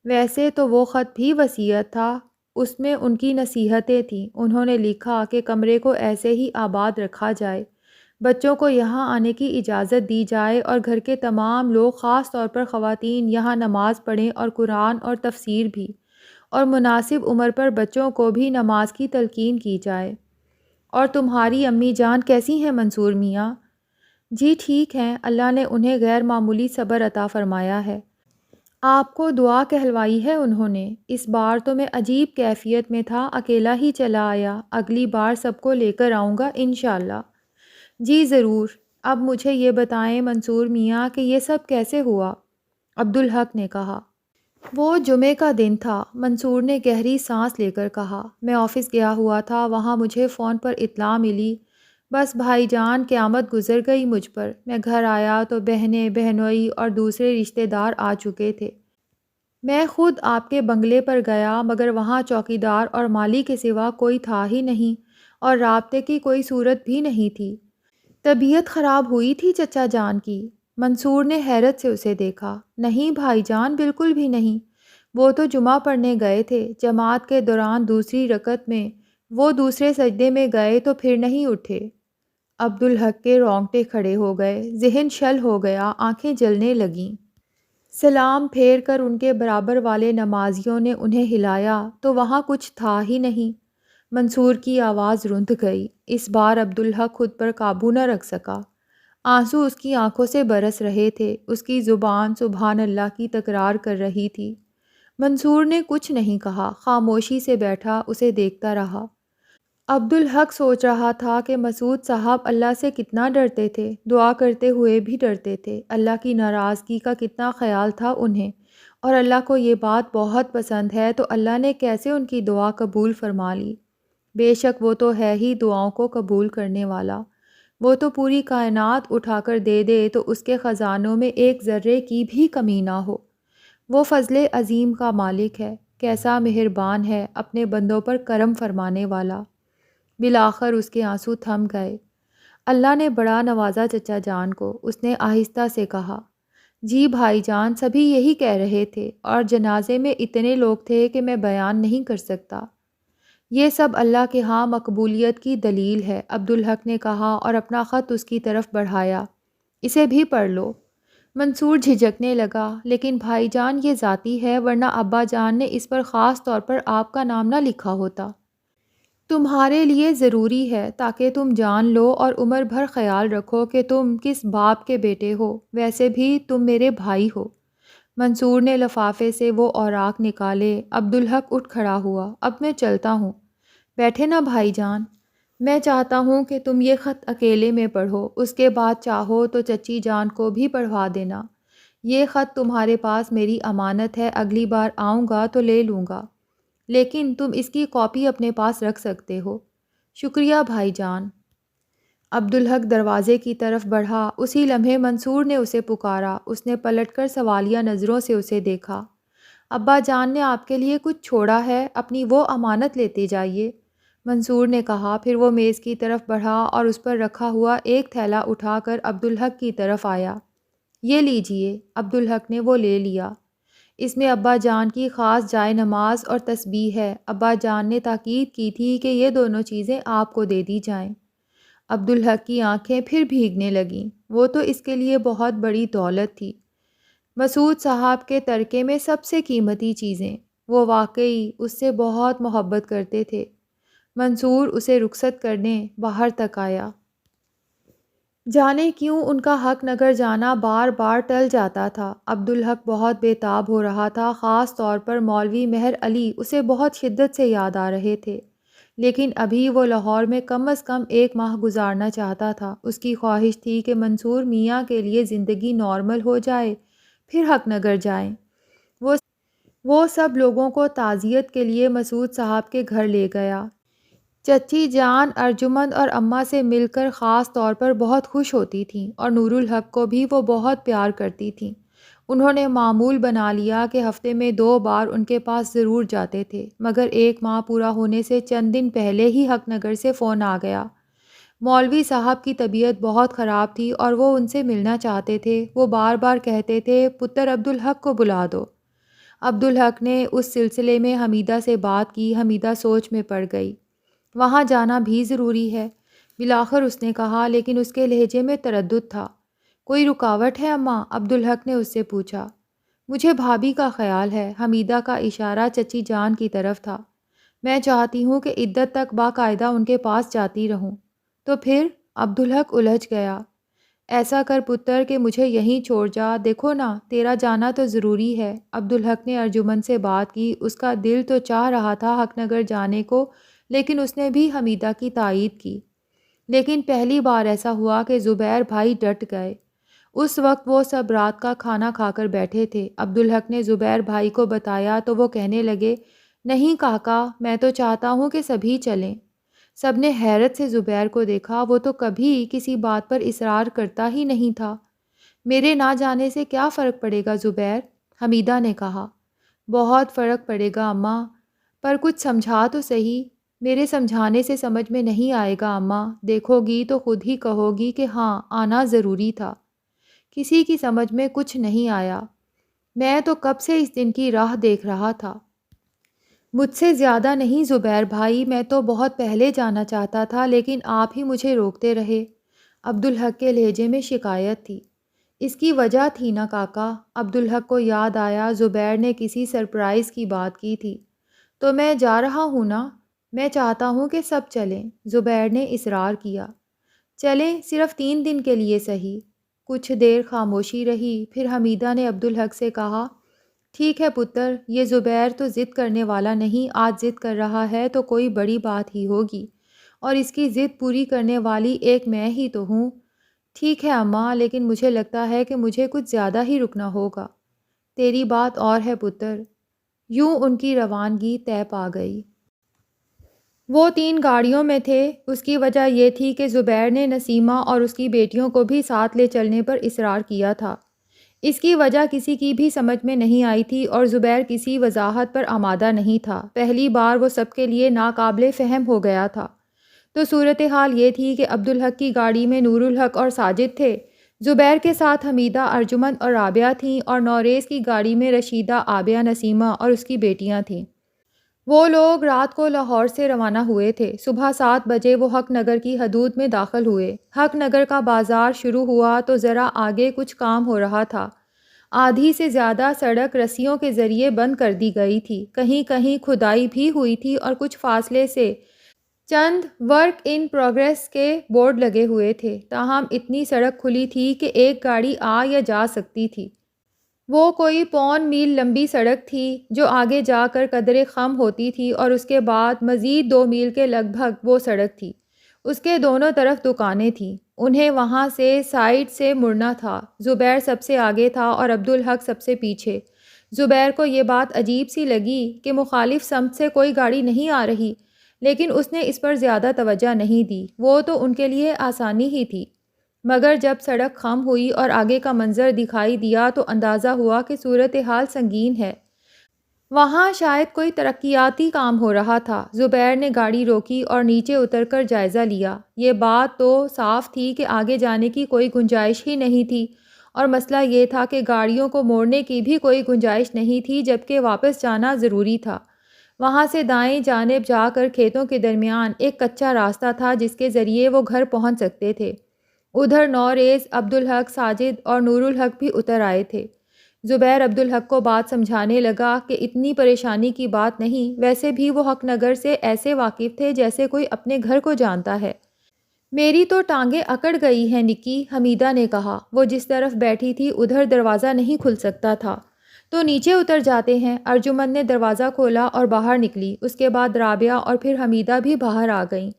ویسے تو وہ خط بھی وصیت تھا، اس میں ان کی نصیحتیں تھیں۔ انہوں نے لکھا کہ کمرے کو ایسے ہی آباد رکھا جائے، بچوں کو یہاں آنے کی اجازت دی جائے، اور گھر کے تمام لوگ، خاص طور پر خواتین، یہاں نماز پڑھیں، اور قرآن اور تفسیر بھی، اور مناسب عمر پر بچوں کو بھی نماز کی تلقین کی جائے۔ اور تمہاری امی جان کیسی ہیں منصور میاں؟ جی ٹھیک ہیں، اللہ نے انہیں غیر معمولی صبر عطا فرمایا ہے۔ آپ کو دعا کہلوائی ہے انہوں نے؟ اس بار تو میں عجیب کیفیت میں تھا، اکیلا ہی چلا آیا، اگلی بار سب کو لے کر آؤں گا انشاءاللہ۔ جی ضرور۔ اب مجھے یہ بتائیں منصور میاں کہ یہ سب کیسے ہوا؟ عبدالحق نے کہا۔ وہ جمعے کا دن تھا، منصور نے گہری سانس لے کر کہا۔ میں آفس گیا ہوا تھا، وہاں مجھے فون پر اطلاع ملی، بس بھائی جان قیامت گزر گئی مجھ پر۔ میں گھر آیا تو بہنیں، بہنوئی اور دوسرے رشتہ دار آ چکے تھے۔ میں خود آپ کے بنگلے پر گیا، مگر وہاں چوکیدار اور مالی کے سوا کوئی تھا ہی نہیں، اور رابطے کی کوئی صورت بھی نہیں تھی۔ طبیعت خراب ہوئی تھی چچا جان کی؟ منصور نے حیرت سے اسے دیکھا۔ نہیں بھائی جان، بالکل بھی نہیں، وہ تو جمعہ پڑھنے گئے تھے، جماعت کے دوران دوسری رکعت میں وہ دوسرے سجدے میں گئے تو پھر نہیں اٹھے۔ عبدالحق کے رونگٹے کھڑے ہو گئے، ذہن شل ہو گیا، آنکھیں جلنے لگیں۔ سلام پھیر کر ان کے برابر والے نمازیوں نے انہیں ہلایا تو وہاں کچھ تھا ہی نہیں۔ منصور کی آواز رند گئی۔ اس بار عبدالحق خود پر قابو نہ رکھ سکا۔ آنسو اس کی آنکھوں سے برس رہے تھے، اس کی زبان سبحان اللہ کی تکرار کر رہی تھی۔ منصور نے کچھ نہیں کہا، خاموشی سے بیٹھا اسے دیکھتا رہا۔ عبدالحق سوچ رہا تھا کہ مسعود صاحب اللہ سے کتنا ڈرتے تھے، دعا کرتے ہوئے بھی ڈرتے تھے، اللہ کی ناراضگی کا کتنا خیال تھا انہیں، اور اللہ کو یہ بات بہت پسند ہے تو اللہ نے کیسے ان کی دعا قبول فرما لی۔ بے شک وہ تو ہے ہی دعاؤں کو قبول کرنے والا، وہ تو پوری کائنات اٹھا کر دے دے تو اس کے خزانوں میں ایک ذرے کی بھی کمی نہ ہو۔ وہ فضل عظیم کا مالک ہے، کیسا مہربان ہے، اپنے بندوں پر کرم فرمانے والا۔ بالآخر اس کے آنسو تھم گئے۔ اللہ نے بڑا نوازا چچا جان کو، اس نے آہستہ سے کہا۔ جی بھائی جان، سبھی یہی کہہ رہے تھے، اور جنازے میں اتنے لوگ تھے کہ میں بیان نہیں کر سکتا۔ یہ سب اللہ کے ہاں مقبولیت کی دلیل ہے، عبدالحق نے کہا اور اپنا خط اس کی طرف بڑھایا۔ اسے بھی پڑھ لو۔ منصور جھجکنے لگا، لیکن بھائی جان یہ ذاتی ہے، ورنہ ابا جان نے اس پر خاص طور پر آپ کا نام نہ لکھا ہوتا۔ تمہارے لیے ضروری ہے تاکہ تم جان لو اور عمر بھر خیال رکھو کہ تم کس باپ کے بیٹے ہو، ویسے بھی تم میرے بھائی ہو۔ منصور نے لفافے سے وہ اوراق نکالے۔ عبدالحق اٹھ کھڑا ہوا۔ اب میں چلتا ہوں۔ بیٹھے نا بھائی جان، میں چاہتا ہوں کہ تم یہ خط اکیلے میں پڑھو، اس کے بعد چاہو تو چچی جان کو بھی پڑھوا دینا۔ یہ خط تمہارے پاس میری امانت ہے، اگلی بار آؤں گا تو لے لوں گا، لیکن تم اس کی کاپی اپنے پاس رکھ سکتے ہو۔ شکریہ بھائی جان۔ عبدالحق دروازے کی طرف بڑھا، اسی لمحے منصور نے اسے پکارا۔ اس نے پلٹ کر سوالیہ نظروں سے اسے دیکھا۔ ابا جان نے آپ کے لیے کچھ چھوڑا ہے، اپنی وہ امانت لیتے جائیے، منصور نے کہا۔ پھر وہ میز کی طرف بڑھا اور اس پر رکھا ہوا ایک تھیلا اٹھا کر عبدالحق کی طرف آیا۔ یہ لیجئے۔ عبدالحق نے وہ لے لیا۔ اس میں ابا جان کی خاص جائے نماز اور تسبیح ہے، ابا جان نے تاکید کی تھی کہ یہ دونوں چیزیں آپ کو دے دی جائیں۔ عبدالحق کی آنکھیں پھر بھیگنے لگیں، وہ تو اس کے لیے بہت بڑی دولت تھی، مسعود صاحب کے ترکے میں سب سے قیمتی چیزیں۔ وہ واقعی اس سے بہت محبت کرتے تھے۔ منصور اسے رخصت کرنے باہر تک آیا۔ جانے کیوں ان کا حق نگر جانا بار بار ٹل جاتا تھا۔ عبدالحق بہت بے تاب ہو رہا تھا، خاص طور پر مولوی مہر علی اسے بہت شدت سے یاد آ رہے تھے، لیکن ابھی وہ لاہور میں کم از کم 1 ماہ گزارنا چاہتا تھا۔ اس کی خواہش تھی کہ منصور میاں کے لیے زندگی نارمل ہو جائے، پھر حق نگر جائیں۔ وہ وہ سب لوگوں کو تعزیت کے لیے مسعود صاحب کے گھر لے گیا۔ چچی جان ارجمند اور اماں سے مل کر خاص طور پر بہت خوش ہوتی تھیں، اور نور الحق کو بھی وہ بہت پیار کرتی تھیں۔ انہوں نے معمول بنا لیا کہ ہفتے میں 2 بار ان کے پاس ضرور جاتے تھے، مگر 1 ماہ پورا ہونے سے چند دن پہلے ہی حق نگر سے فون آ گیا۔ مولوی صاحب کی طبیعت بہت خراب تھی اور وہ ان سے ملنا چاہتے تھے۔ وہ بار بار کہتے تھے پتر عبدالحق کو بلا دو۔ عبدالحق نے اس سلسلے میں حمیدہ سے بات کی۔ حمیدہ سوچ میں پڑ گئی، وہاں جانا بھی ضروری ہے، بالآخر اس نے کہا، لیکن اس کے لہجے میں تردد تھا۔ کوئی رکاوٹ ہے اماں؟ عبدالحق نے اس سے پوچھا۔ مجھے بھابھی کا خیال ہے، حمیدہ کا اشارہ چچی جان کی طرف تھا۔ میں چاہتی ہوں کہ عدت تک باقاعدہ ان کے پاس جاتی رہوں۔ تو پھر؟ عبدالحق الجھ گیا۔ ایسا کر پتر کہ مجھے یہیں چھوڑ جا، دیکھو نا تیرا جانا تو ضروری ہے۔ عبدالحق نے ارجمند سے بات کی۔ اس کا دل تو چاہ رہا تھا حق نگر جانے کو، لیکن اس نے بھی حمیدہ کی تائید کی۔ لیکن پہلی بار ایسا ہوا کہ زبیر بھائی ڈٹ گئے۔ اس وقت وہ سب رات کا کھانا کھا کر بیٹھے تھے۔ عبدالحق نے زبیر بھائی کو بتایا تو وہ کہنے لگے، نہیں کاکا، میں تو چاہتا ہوں کہ سبھی چلیں۔ سب نے حیرت سے زبیر کو دیکھا، وہ تو کبھی کسی بات پر اصرار کرتا ہی نہیں تھا۔ میرے نہ جانے سے کیا فرق پڑے گا زبیر؟ حمیدہ نے کہا۔ بہت فرق پڑے گا اماں، پر کچھ سمجھا تو صحیح۔ میرے سمجھانے سے سمجھ میں نہیں آئے گا اماں، دیکھو گی تو خود ہی کہو گی کہ ہاں آنا ضروری تھا۔ کسی کی سمجھ میں کچھ نہیں آیا۔ میں تو کب سے اس دن کی راہ دیکھ رہا تھا۔ مجھ سے زیادہ نہیں زبیر بھائی، میں تو بہت پہلے جانا چاہتا تھا، لیکن آپ ہی مجھے روکتے رہے۔ عبدالحق کے لہجے میں شکایت تھی۔ اس کی وجہ تھی نا کاکا، عبدالحق کو یاد آیا زبیر نے کسی سرپرائز کی بات کی تھی۔ تو میں جا رہا ہوں نا، میں چاہتا ہوں کہ سب چلیں، زبیر نے اصرار کیا۔ چلیں، صرف 3 دن کے لیے سہی۔ کچھ دیر خاموشی رہی، پھر حمیدہ نے عبدالحق سے کہا، ٹھیک ہے پتر، یہ زبیر تو ضد کرنے والا نہیں، آج ضد کر رہا ہے تو کوئی بڑی بات ہی ہوگی، اور اس کی ضد پوری کرنے والی ایک میں ہی تو ہوں۔ ٹھیک ہے اماں، لیکن مجھے لگتا ہے کہ مجھے کچھ زیادہ ہی رکنا ہوگا۔ تیری بات اور ہے پتر۔ یوں ان کی روانگی طے پا گئی۔ وہ 3 گاڑیوں میں تھے۔ اس کی وجہ یہ تھی کہ زبیر نے نسیمہ اور اس کی بیٹیوں کو بھی ساتھ لے چلنے پر اصرار کیا تھا۔ اس کی وجہ کسی کی بھی سمجھ میں نہیں آئی تھی اور زبیر کسی وضاحت پر آمادہ نہیں تھا۔ پہلی بار وہ سب کے لیے ناقابل فہم ہو گیا تھا۔ تو صورتحال یہ تھی کہ عبدالحق کی گاڑی میں نور الحق اور ساجد تھے، زبیر کے ساتھ حمیدہ، ارجمند اور رابعہ تھیں، اور نوریز کی گاڑی میں رشیدہ، آبیہ، نسیمہ اور اس کی بیٹیاں تھیں۔ وہ لوگ رات کو لاہور سے روانہ ہوئے تھے۔ صبح 7 بجے وہ حق نگر کی حدود میں داخل ہوئے۔ حق نگر کا بازار شروع ہوا تو ذرا آگے کچھ کام ہو رہا تھا۔ آدھی سے زیادہ سڑک رسیوں کے ذریعے بند کر دی گئی تھی، کہیں کہیں کھدائی بھی ہوئی تھی اور کچھ فاصلے سے چند ورک ان پروگریس کے بورڈ لگے ہوئے تھے، تاہم اتنی سڑک کھلی تھی کہ ایک گاڑی آ یا جا سکتی تھی۔ وہ کوئی 1.25 میل لمبی سڑک تھی جو آگے جا کر قدرے خم ہوتی تھی، اور اس کے بعد مزید 2 میل کے لگ بھگ وہ سڑک تھی۔ اس کے دونوں طرف دکانیں تھیں، انہیں وہاں سے سائڈ سے مڑنا تھا۔ زبیر سب سے آگے تھا اور عبدالحق سب سے پیچھے۔ زبیر کو یہ بات عجیب سی لگی کہ مخالف سمت سے کوئی گاڑی نہیں آ رہی، لیکن اس نے اس پر زیادہ توجہ نہیں دی، وہ تو ان کے لیے آسانی ہی تھی۔ مگر جب سڑک خم ہوئی اور آگے کا منظر دکھائی دیا تو اندازہ ہوا کہ صورتحال سنگین ہے۔ وہاں شاید کوئی ترقیاتی کام ہو رہا تھا۔ زبیر نے گاڑی روکی اور نیچے اتر کر جائزہ لیا۔ یہ بات تو صاف تھی کہ آگے جانے کی کوئی گنجائش ہی نہیں تھی، اور مسئلہ یہ تھا کہ گاڑیوں کو موڑنے کی بھی کوئی گنجائش نہیں تھی، جبکہ واپس جانا ضروری تھا۔ وہاں سے دائیں جانب جا کر کھیتوں کے درمیان ایک کچا راستہ تھا جس کے ذریعے وہ گھر پہنچ سکتے تھے۔ ادھر نوریز، عبدالحق، ساجد اور نور الحق بھی اتر آئے تھے۔ زبیر عبدالحق کو بات سمجھانے لگا کہ اتنی پریشانی کی بات نہیں، ویسے بھی وہ حق نگر سے ایسے واقف تھے جیسے کوئی اپنے گھر کو جانتا ہے۔ میری تو ٹانگیں اکڑ گئی ہیں نکی، حمیدہ نے کہا۔ وہ جس طرف بیٹھی تھی ادھر دروازہ نہیں کھل سکتا تھا۔ تو نیچے اتر جاتے ہیں۔ ارجمند نے دروازہ کھولا اور باہر نکلی، اس کے بعد رابعہ اور پھر حمیدہ بھی باہر آ گئیں۔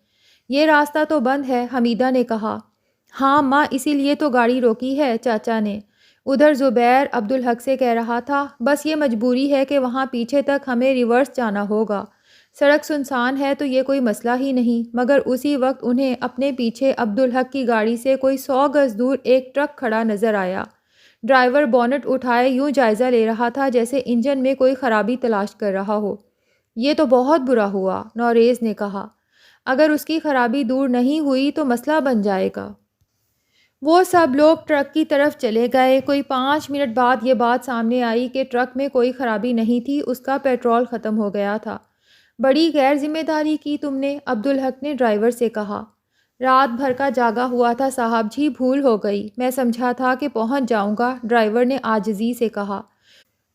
یہ راستہ تو بند ہے، حمیدہ نے کہا۔ ہاں ماں، اسی لیے تو گاڑی روکی ہے چاچا نے۔ ادھر زبیر عبدالحق سے کہہ رہا تھا، بس یہ مجبوری ہے کہ وہاں پیچھے تک ہمیں ریورس جانا ہوگا۔ سڑک سنسان ہے تو یہ کوئی مسئلہ ہی نہیں، مگر اسی وقت انہیں اپنے پیچھے عبدالحق کی گاڑی سے کوئی 100 گز دور ایک ٹرک کھڑا نظر آیا۔ ڈرائیور بونٹ اٹھائے یوں جائزہ لے رہا تھا جیسے انجن میں کوئی خرابی تلاش کر رہا ہو۔ یہ تو بہت برا ہوا، نوریز نے کہا۔ اگر اس کی خرابی دور نہیں ہوئی تو مسئلہ بن جائے گا۔ وہ سب لوگ ٹرک کی طرف چلے گئے۔ کوئی 5 منٹ بعد یہ بات سامنے آئی کہ ٹرک میں کوئی خرابی نہیں تھی، اس کا پیٹرول ختم ہو گیا تھا۔ بڑی غیر ذمہ داری کی تم نے، عبدالحق نے ڈرائیور سے کہا۔ رات بھر کا جاگا ہوا تھا صاحب جی، بھول ہو گئی، میں سمجھا تھا کہ پہنچ جاؤں گا، ڈرائیور نے عاجزی سے کہا۔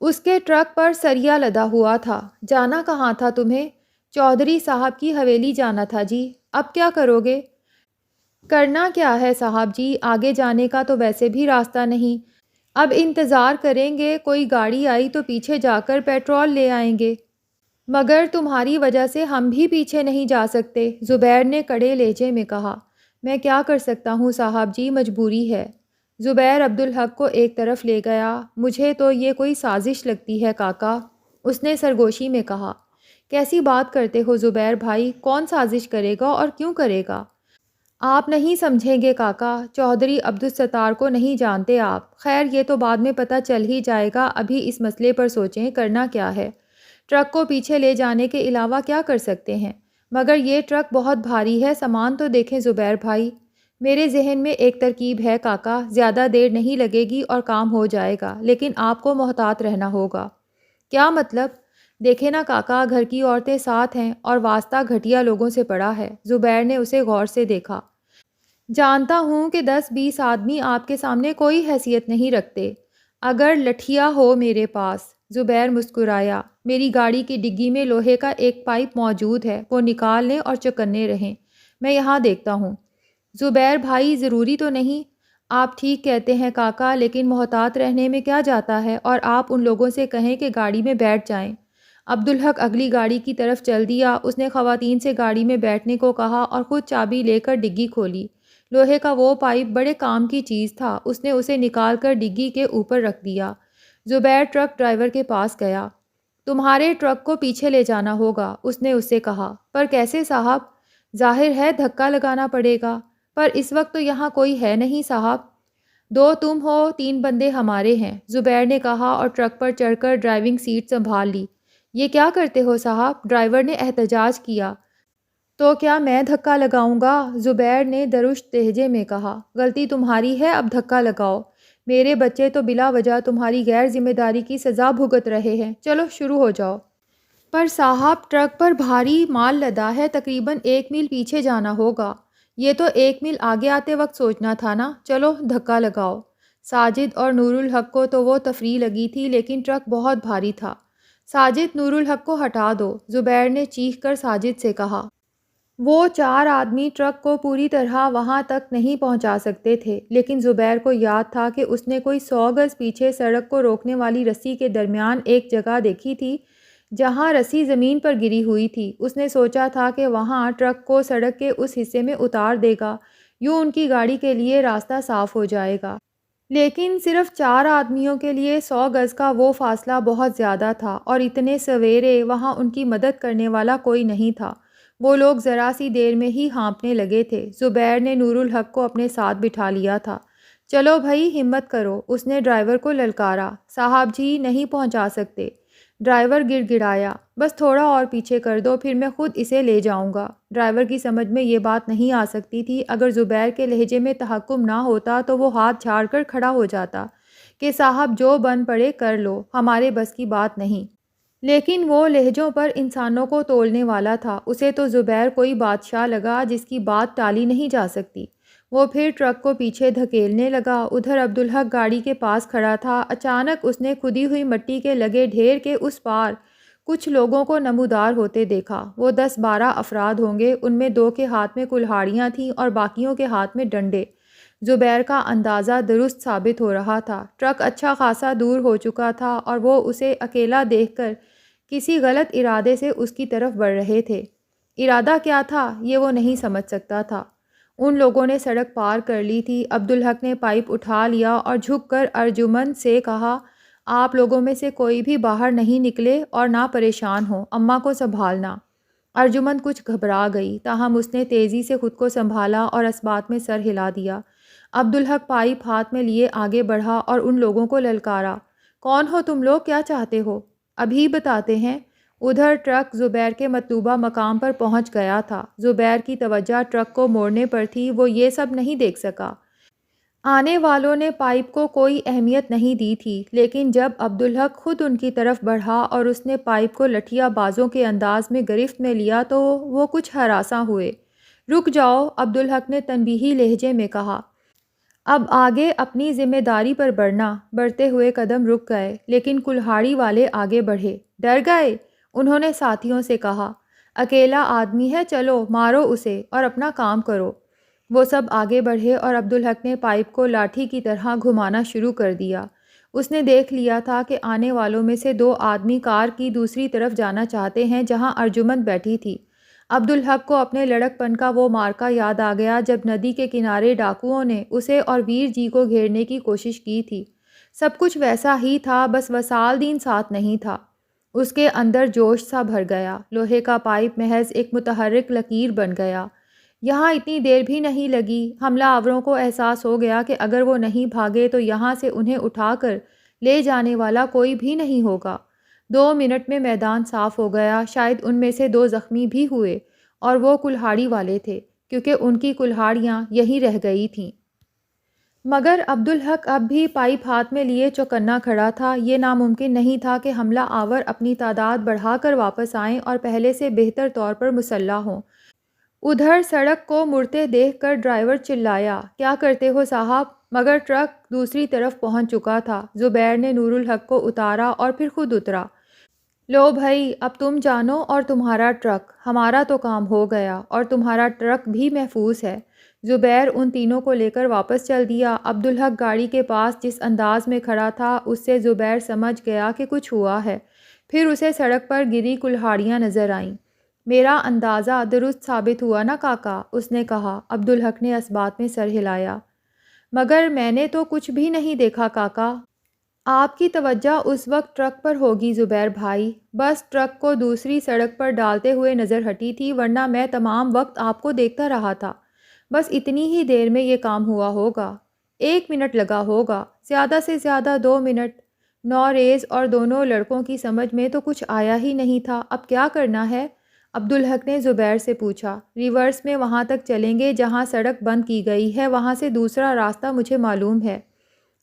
اس کے ٹرک پر سریا لدا ہوا تھا۔ جانا کہاں تھا تمہیں؟ چودھری صاحب کی حویلی جانا تھا جی۔ اب کیا کرو گے؟ کرنا کیا ہے صاحب جی، آگے جانے کا تو ویسے بھی راستہ نہیں، اب انتظار کریں گے، کوئی گاڑی آئی تو پیچھے جا کر پیٹرول لے آئیں گے۔ مگر تمہاری وجہ سے ہم بھی پیچھے نہیں جا سکتے، زبیر نے کڑے لہجے میں کہا۔ میں کیا کر سکتا ہوں صاحب جی، مجبوری ہے۔ زبیر عبدالحق کو ایک طرف لے گیا۔ مجھے تو یہ کوئی سازش لگتی ہے کاکا، اس نے سرگوشی میں کہا۔ کیسی بات کرتے ہو زبیر بھائی، کون سازش کرے گا اور کیوں کرے گا؟ آپ نہیں سمجھیں گے کاکا، چودھری عبدالستار کو نہیں جانتے آپ۔ خیر یہ تو بعد میں پتہ چل ہی جائے گا، ابھی اس مسئلے پر سوچیں کرنا کیا ہے۔ ٹرک کو پیچھے لے جانے کے علاوہ کیا کر سکتے ہیں؟ مگر یہ ٹرک بہت بھاری ہے، سامان تو دیکھیں زبیر بھائی۔ میرے ذہن میں ایک ترکیب ہے کاکا، زیادہ دیر نہیں لگے گی اور کام ہو جائے گا، لیکن آپ کو محتاط رہنا ہوگا۔ کیا مطلب؟ دیکھیں نا کاکا، گھر کی عورتیں ساتھ ہیں اور واسطہ گھٹیا لوگوں سے پڑا ہے۔ زبیر نے اسے غور سے دیکھا۔ جانتا ہوں کہ 10-20 آدمی آپ کے سامنے کوئی حیثیت نہیں رکھتے، اگر لٹھیا ہو میرے پاس۔ زبیر مسکرایا۔ میری گاڑی کی ڈگی میں لوہے کا ایک پائپ موجود ہے، وہ نکال لیں اور چوکنے رہیں، میں یہاں دیکھتا ہوں۔ زبیر بھائی ضروری تو نہیں؟ آپ ٹھیک کہتے ہیں کاکا، لیکن محتاط رہنے میں کیا جاتا ہے، اور آپ ان لوگوں سے کہیں کہ گاڑی میں بیٹھ جائیں۔ عبدالحق اگلی گاڑی کی طرف چل دیا۔ اس نے خواتین سے گاڑی میں بیٹھنے کو کہا اور خود چابی لے کر ڈگی کھولی۔ لوہے کا وہ پائپ بڑے کام کی چیز تھا، اس نے اسے نکال کر ڈگی کے اوپر رکھ دیا۔ زبیر ٹرک ڈرائیور کے پاس گیا۔ تمہارے ٹرک کو پیچھے لے جانا ہوگا، اس نے اس سے کہا۔ پر کیسے صاحب؟ ظاہر ہے دھکا لگانا پڑے گا، پر اس وقت تو یہاں کوئی ہے نہیں صاحب۔ 2 تم ہو، 3 بندے ہمارے ہیں، زبیر نے کہا اور ٹرک پر چڑھ کر ڈرائیونگ سیٹ سنبھال لی۔ یہ کیا کرتے ہو صاحب؟ ڈرائیور نے احتجاج کیا۔ تو کیا میں دھکا لگاؤں گا؟ زبیر نے درشت لہجے میں کہا۔ غلطی تمہاری ہے، اب دھکا لگاؤ۔ میرے بچے تو بلا وجہ تمہاری غیر ذمہ داری کی سزا بھگت رہے ہیں، چلو شروع ہو جاؤ۔ پر صاحب ٹرک پر بھاری مال لدا ہے، تقریباً 1 میل پیچھے جانا ہوگا۔ یہ تو 1 میل آگے آتے وقت سوچنا تھا نا، چلو دھکا لگاؤ۔ ساجد اور نور الحق کو تو وہ تفریح لگی تھی، لیکن ٹرک بہت بھاری تھا۔ ساجد، نور الحق کو ہٹا دو، زبیر نے چیخ کر ساجد سے کہا۔ وہ 4 آدمی ٹرک کو پوری طرح وہاں تک نہیں پہنچا سکتے تھے، لیکن زبیر کو یاد تھا کہ اس نے کوئی 100 گز پیچھے سڑک کو روکنے والی رسی کے درمیان ایک جگہ دیکھی تھی جہاں رسی زمین پر گری ہوئی تھی۔ اس نے سوچا تھا کہ وہاں ٹرک کو سڑک کے اس حصے میں اتار دے گا، یوں ان کی گاڑی کے لیے راستہ صاف ہو جائے گا۔ لیکن صرف 4 آدمیوں کے لیے 100 گز کا وہ فاصلہ بہت زیادہ تھا، اور اتنے سویرے وہاں ان کی مدد کرنے والا کوئی نہیں تھا۔ وہ لوگ ذرا سی دیر میں ہی ہانپنے لگے تھے۔ زبیر نے نور الحق کو اپنے ساتھ بٹھا لیا تھا۔ چلو بھائی ہمت کرو، اس نے ڈرائیور کو للکارا۔ صاحب جی نہیں پہنچا سکتے۔ ڈرائیور گڑ گڑایا۔ بس تھوڑا اور پیچھے کر دو، پھر میں خود اسے لے جاؤں گا۔ ڈرائیور کی سمجھ میں یہ بات نہیں آ سکتی تھی، اگر زبیر کے لہجے میں تحکم نہ ہوتا تو وہ ہاتھ جھاڑ کر کھڑا ہو جاتا کہ صاحب جو بن پڑے کر لو، ہمارے بس کی بات نہیں۔ لیکن وہ لہجوں پر انسانوں کو تولنے والا تھا، اسے تو زبیر کوئی بادشاہ لگا جس کی بات ٹالی نہیں جا سکتی۔ وہ پھر ٹرک کو پیچھے دھکیلنے لگا۔ ادھر عبدالحق گاڑی کے پاس کھڑا تھا۔ اچانک اس نے کھدی ہوئی مٹی کے لگے ڈھیر کے اس پار کچھ لوگوں کو نمودار ہوتے دیکھا۔ وہ 10-12 افراد ہوں گے، ان میں 2 کے ہاتھ میں کلہاڑیاں تھیں اور باقیوں کے ہاتھ میں ڈنڈے۔ زبیر کا اندازہ درست ثابت ہو رہا تھا۔ ٹرک اچھا خاصا دور ہو چکا تھا اور وہ اسے اکیلا دیکھ کر کسی غلط ارادے سے اس کی طرف بڑھ رہے تھے۔ ارادہ کیا تھا یہ وہ نہیں سمجھ سکتا تھا۔ ان لوگوں نے سڑک پار کر لی تھی۔ عبدالحق نے پائپ اٹھا لیا اور جھک کر ارجمند سے کہا، آپ لوگوں میں سے کوئی بھی باہر نہیں نکلے اور نہ پریشان ہو، اماں کو سنبھالنا۔ ارجمند کچھ گھبرا گئی، تاہم اس نے تیزی سے خود کو سنبھالا اور اثبات میں سر ہلا دیا۔ عبدالحق پائپ ہاتھ میں لیے آگے بڑھا اور ان لوگوں کو للکارا، کون ہو تم لوگ، کیا چاہتے ہو؟ ابھی بتاتے ہیں۔ ادھر ٹرک زبیر کے مطلوبہ مقام پر پہنچ گیا تھا۔ زبیر کی توجہ ٹرک کو موڑنے پر تھی، وہ یہ سب نہیں دیکھ سکا۔ آنے والوں نے پائپ کو کوئی اہمیت نہیں دی تھی، لیکن جب عبدالحق خود ان کی طرف بڑھا اور اس نے پائپ کو لٹھیا بازوں کے انداز میں گرفت میں لیا تو وہ کچھ ہراساں ہوئے۔ رک جاؤ، عبدالحق نے تنبیہی لہجے میں کہا۔ اب آگے اپنی ذمہ داری پر بڑھنا۔ بڑھتے ہوئے قدم رک گئے، لیکن کلہاڑی والے آگے بڑھے۔ ڈر گئے؟ انہوں نے ساتھیوں سے کہا۔ اکیلا آدمی ہے، چلو مارو اسے اور اپنا کام کرو۔ وہ سب آگے بڑھے اور عبدالحق نے پائپ کو لاٹھی کی طرح گھمانا شروع کر دیا۔ اس نے دیکھ لیا تھا کہ آنے والوں میں سے 2 آدمی کار کی دوسری طرف جانا چاہتے ہیں جہاں ارجمند بیٹھی تھی۔ عبدالحق کو اپنے لڑک پن کا وہ مارکا یاد آ گیا جب ندی کے کنارے ڈاکوؤں نے اسے اور ویر جی کو گھیرنے کی کوشش کی تھی۔ سب کچھ ویسا ہی تھا، بس وصال دین ساتھ نہیں تھا۔ اس کے اندر جوش سا بھر گیا۔ لوہے کا پائپ محض ایک متحرک لکیر بن گیا۔ یہاں اتنی دیر بھی نہیں لگی، حملہ آوروں کو احساس ہو گیا کہ اگر وہ نہیں بھاگے تو یہاں سے انہیں اٹھا کر لے جانے والا کوئی بھی نہیں ہوگا۔ 2 منٹ میں میدان صاف ہو گیا۔ شاید ان میں سے 2 زخمی بھی ہوئے، اور وہ کلہاڑی والے تھے، کیونکہ ان کی کلہاڑیاں یہیں رہ گئی تھیں۔ مگر عبدالحق اب بھی پائپ ہاتھ میں لیے چوکنا کھڑا تھا۔ یہ ناممکن نہیں تھا کہ حملہ آور اپنی تعداد بڑھا کر واپس آئیں اور پہلے سے بہتر طور پر مسلح ہوں۔ ادھر سڑک کو مڑتے دیکھ کر ڈرائیور چلایا، کیا کرتے ہو صاحب؟ مگر ٹرک دوسری طرف پہنچ چکا تھا۔ زبیر نے نور الحق کو اتارا اور پھر خود اترا۔ لو بھائی، اب تم جانو اور تمہارا ٹرک، ہمارا تو کام ہو گیا اور تمہارا ٹرک بھی محفوظ ہے۔ زبیر ان تینوں کو لے کر واپس چل دیا۔ عبدالحق گاڑی کے پاس جس انداز میں کھڑا تھا اس سے زبیر سمجھ گیا کہ کچھ ہوا ہے۔ پھر اسے سڑک پر گری کلہاڑیاں نظر آئیں۔ میرا اندازہ درست ثابت ہوا نا کاکا، اس نے کہا۔ عبدالحق نے اس بات میں سر ہلایا۔ مگر میں نے تو کچھ بھی نہیں دیکھا کاکا۔ آپ کی توجہ اس وقت ٹرک پر ہوگی زبیر بھائی، بس ٹرک کو دوسری سڑک پر ڈالتے ہوئے نظر ہٹی تھی، ورنہ میں تمام وقت آپ کو دیکھتا رہا تھا۔ بس اتنی ہی دیر میں یہ کام ہوا ہوگا، 1 منٹ لگا ہوگا، زیادہ سے زیادہ 2 منٹ۔ نوریز اور دونوں لڑکوں کی سمجھ میں تو کچھ آیا ہی نہیں تھا۔ اب کیا کرنا ہے؟ عبدالحق نے زبیر سے پوچھا۔ ریورس میں وہاں تک چلیں گے جہاں سڑک بند کی گئی ہے، وہاں سے دوسرا راستہ مجھے معلوم ہے۔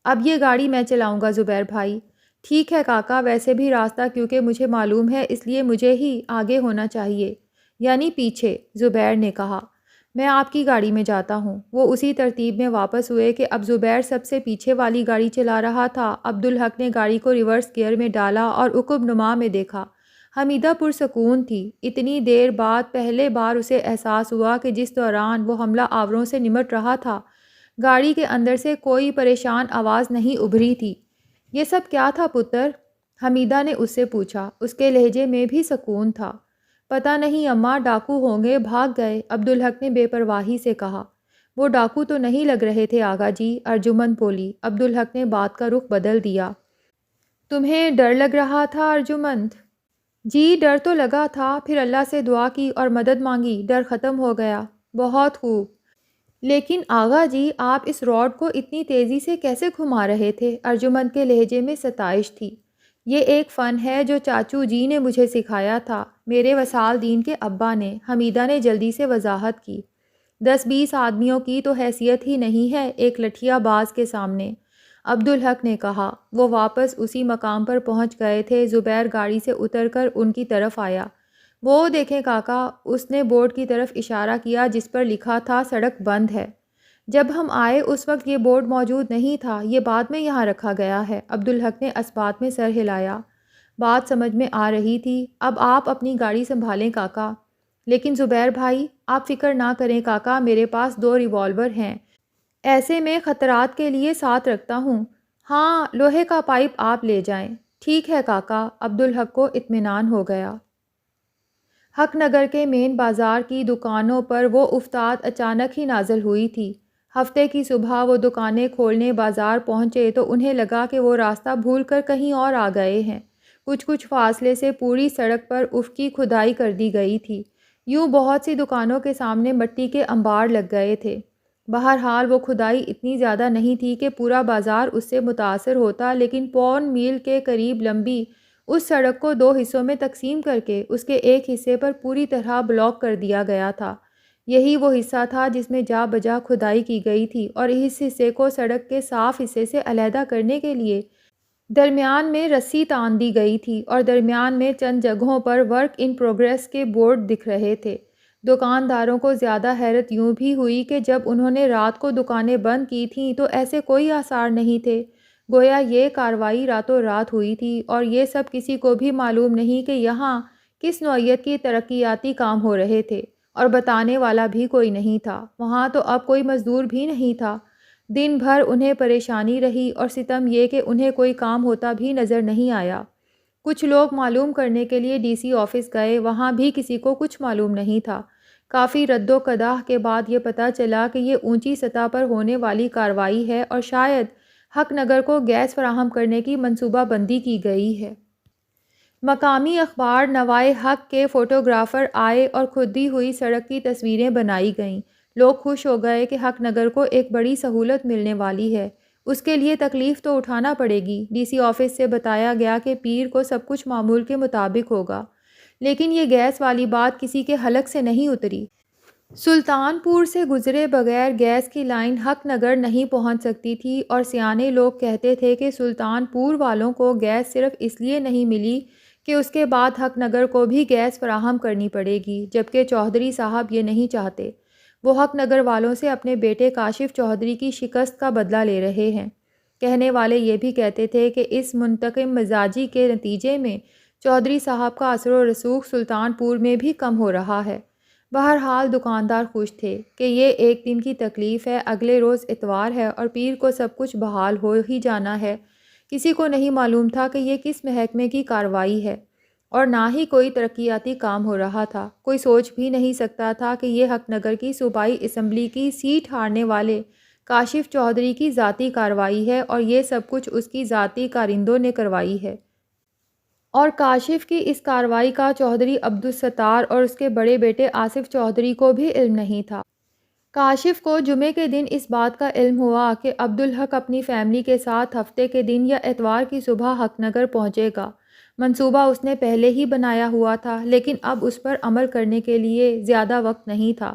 اب یہ گاڑی میں چلاؤں گا زبیر بھائی۔ ٹھیک ہے کاکا، ویسے بھی راستہ کیونکہ مجھے معلوم ہے اس لیے مجھے ہی آگے ہونا چاہیے، یعنی پیچھے، زبیر نے کہا۔ میں آپ کی گاڑی میں جاتا ہوں۔ وہ اسی ترتیب میں واپس ہوئے کہ اب زبیر سب سے پیچھے والی گاڑی چلا رہا تھا۔ عبدالحق نے گاڑی کو ریورس گیئر میں ڈالا اور عقب نما میں دیکھا۔ حمیدہ پرسکون تھی۔ اتنی دیر بعد پہلے بار اسے احساس ہوا کہ جس دوران وہ حملہ آوروں سے نمٹ رہا تھا، گاڑی کے اندر سے کوئی پریشان آواز نہیں ابھری تھی۔ یہ سب کیا تھا پتر؟ حمیدہ نے اس سے پوچھا۔ اس کے لہجے میں بھی سکون تھا۔ پتہ نہیں اماں، ڈاکو ہوں گے، بھاگ گئے، عبدالحق نے بے پرواہی سے کہا۔ وہ ڈاکو تو نہیں لگ رہے تھے آغا جی، ارجمند بولی۔ عبدالحق نے بات کا رخ بدل دیا۔ تمہیں ڈر لگ رہا تھا ارجمند؟ جی ڈر تو لگا تھا، پھر اللہ سے دعا کی اور مدد مانگی، ڈر ختم ہو گیا۔ بہت خوب۔ لیکن آغا جی، آپ اس راڈ کو اتنی تیزی سے کیسے گھما رہے تھے؟ ارجمند کے لہجے میں ستائش تھی۔ یہ ایک فن ہے جو چاچو جی نے مجھے سکھایا تھا، میرے وصال دین کے ابا نے، حمیدہ نے جلدی سے وضاحت کی۔ 10-20 آدمیوں کی تو حیثیت ہی نہیں ہے ایک لٹھیا باز کے سامنے، عبدالحق نے کہا۔ وہ واپس اسی مقام پر پہنچ گئے تھے۔ زبیر گاڑی سے اتر کر ان کی طرف آیا۔ وہ دیکھیں کاکا، اس نے بورڈ کی طرف اشارہ کیا جس پر لکھا تھا سڑک بند ہے۔ جب ہم آئے اس وقت یہ بورڈ موجود نہیں تھا، یہ بعد میں یہاں رکھا گیا ہے۔ عبدالحق نے اس بات میں سر ہلایا۔ بات سمجھ میں آ رہی تھی۔ اب آپ اپنی گاڑی سنبھالیں کاکا۔ لیکن زبیر بھائی، آپ فکر نہ کریں کاکا، میرے پاس 2 ریوالور ہیں، ایسے میں خطرات کے لیے ساتھ رکھتا ہوں۔ ہاں، لوہے کا پائپ آپ لے جائیں۔ ٹھیک ہے کاکا، عبدالحق کو اطمینان ہو گیا۔ حق نگر کے مین بازار کی دکانوں پر وہ افتاد اچانک ہی نازل ہوئی تھی۔ ہفتے کی صبح وہ دکانیں کھولنے بازار پہنچے تو انہیں لگا کہ وہ راستہ بھول کر کہیں اور آ گئے ہیں۔ کچھ فاصلے سے پوری سڑک پر افقی کھدائی کر دی گئی تھی۔ یوں بہت سی دکانوں کے سامنے مٹی کے انبار لگ گئے تھے۔ بہرحال وہ کھدائی اتنی زیادہ نہیں تھی کہ پورا بازار اس سے متاثر ہوتا، لیکن پون میل کے قریب لمبی اس سڑک کو 2 حصوں میں تقسیم کر کے اس کے ایک حصے پر پوری طرح بلاک کر دیا گیا تھا۔ یہی وہ حصہ تھا جس میں جا بجا کھدائی کی گئی تھی، اور اس حصے کو سڑک کے صاف حصے سے علیحدہ کرنے کے لیے درمیان میں رسی تان دی گئی تھی، اور درمیان میں چند جگہوں پر ورک ان پروگریس کے بورڈ دکھ رہے تھے۔ دکانداروں کو زیادہ حیرت یوں بھی ہوئی کہ جب انہوں نے رات کو دکانیں بند کی تھیں تو ایسے کوئی آثار نہیں تھے، گویا یہ کارروائی راتوں رات ہوئی تھی، اور یہ سب کسی کو بھی معلوم نہیں کہ یہاں کس نوعیت کی ترقیاتی کام ہو رہے تھے، اور بتانے والا بھی کوئی نہیں تھا۔ وہاں تو اب کوئی مزدور بھی نہیں تھا۔ دن بھر انہیں پریشانی رہی، اور ستم یہ کہ انہیں کوئی کام ہوتا بھی نظر نہیں آیا۔ کچھ لوگ معلوم کرنے کے لیے ڈی سی آفس گئے، وہاں بھی کسی کو کچھ معلوم نہیں تھا۔ کافی رد و قدح کے بعد یہ پتہ چلا کہ یہ اونچی سطح پر ہونے والی کارروائی ہے، اور شاید حق نگر کو گیس فراہم کرنے کی منصوبہ بندی کی گئی ہے۔ مقامی اخبار نوائے حق کے فوٹوگرافر آئے اور کھدی ہوئی سڑک کی تصویریں بنائی گئیں۔ لوگ خوش ہو گئے کہ حق نگر کو ایک بڑی سہولت ملنے والی ہے۔ اس کے لیے تکلیف تو اٹھانا پڑے گی۔ ڈی سی آفس سے بتایا گیا کہ پیر کو سب کچھ معمول کے مطابق ہوگا، لیکن یہ گیس والی بات کسی کے حلق سے نہیں اتری۔ سلطان پور سے گزرے بغیر گیس کی لائن حق نگر نہیں پہنچ سکتی تھی، اور سیانے لوگ کہتے تھے کہ سلطان پور والوں کو گیس صرف اس لیے نہیں ملی کہ اس کے بعد حق نگر کو بھی گیس فراہم کرنی پڑے گی، جبکہ چودھری صاحب یہ نہیں چاہتے۔ وہ حق نگر والوں سے اپنے بیٹے کاشف چودھری کی شکست کا بدلہ لے رہے ہیں۔ کہنے والے یہ بھی کہتے تھے کہ اس منتقم مزاجی کے نتیجے میں چودھری صاحب کا اثر و رسوخ سلطان پور میں بھی کم ہو رہا ہے۔ بہرحال دکاندار خوش تھے کہ یہ ایک دن کی تکلیف ہے، اگلے روز اتوار ہے اور پیر کو سب کچھ بحال ہو ہی جانا ہے۔ کسی کو نہیں معلوم تھا کہ یہ کس محکمے کی کارروائی ہے اور نہ ہی کوئی ترقیاتی کام ہو رہا تھا۔ کوئی سوچ بھی نہیں سکتا تھا کہ یہ حق نگر کی صوبائی اسمبلی کی سیٹ ہارنے والے کاشف چودھری کی ذاتی کارروائی ہے اور یہ سب کچھ اس کی ذاتی کارندوں نے کروائی ہے۔ اور کاشف کی اس کارروائی کا چودھری عبدالستار اور اس کے بڑے بیٹے آصف چودھری کو بھی علم نہیں تھا۔ کاشف کو جمعے کے دن اس بات کا علم ہوا کہ عبدالحق اپنی فیملی کے ساتھ ہفتے کے دن یا اتوار کی صبح حق نگر پہنچے گا۔ منصوبہ اس نے پہلے ہی بنایا ہوا تھا، لیکن اب اس پر عمل کرنے کے لیے زیادہ وقت نہیں تھا۔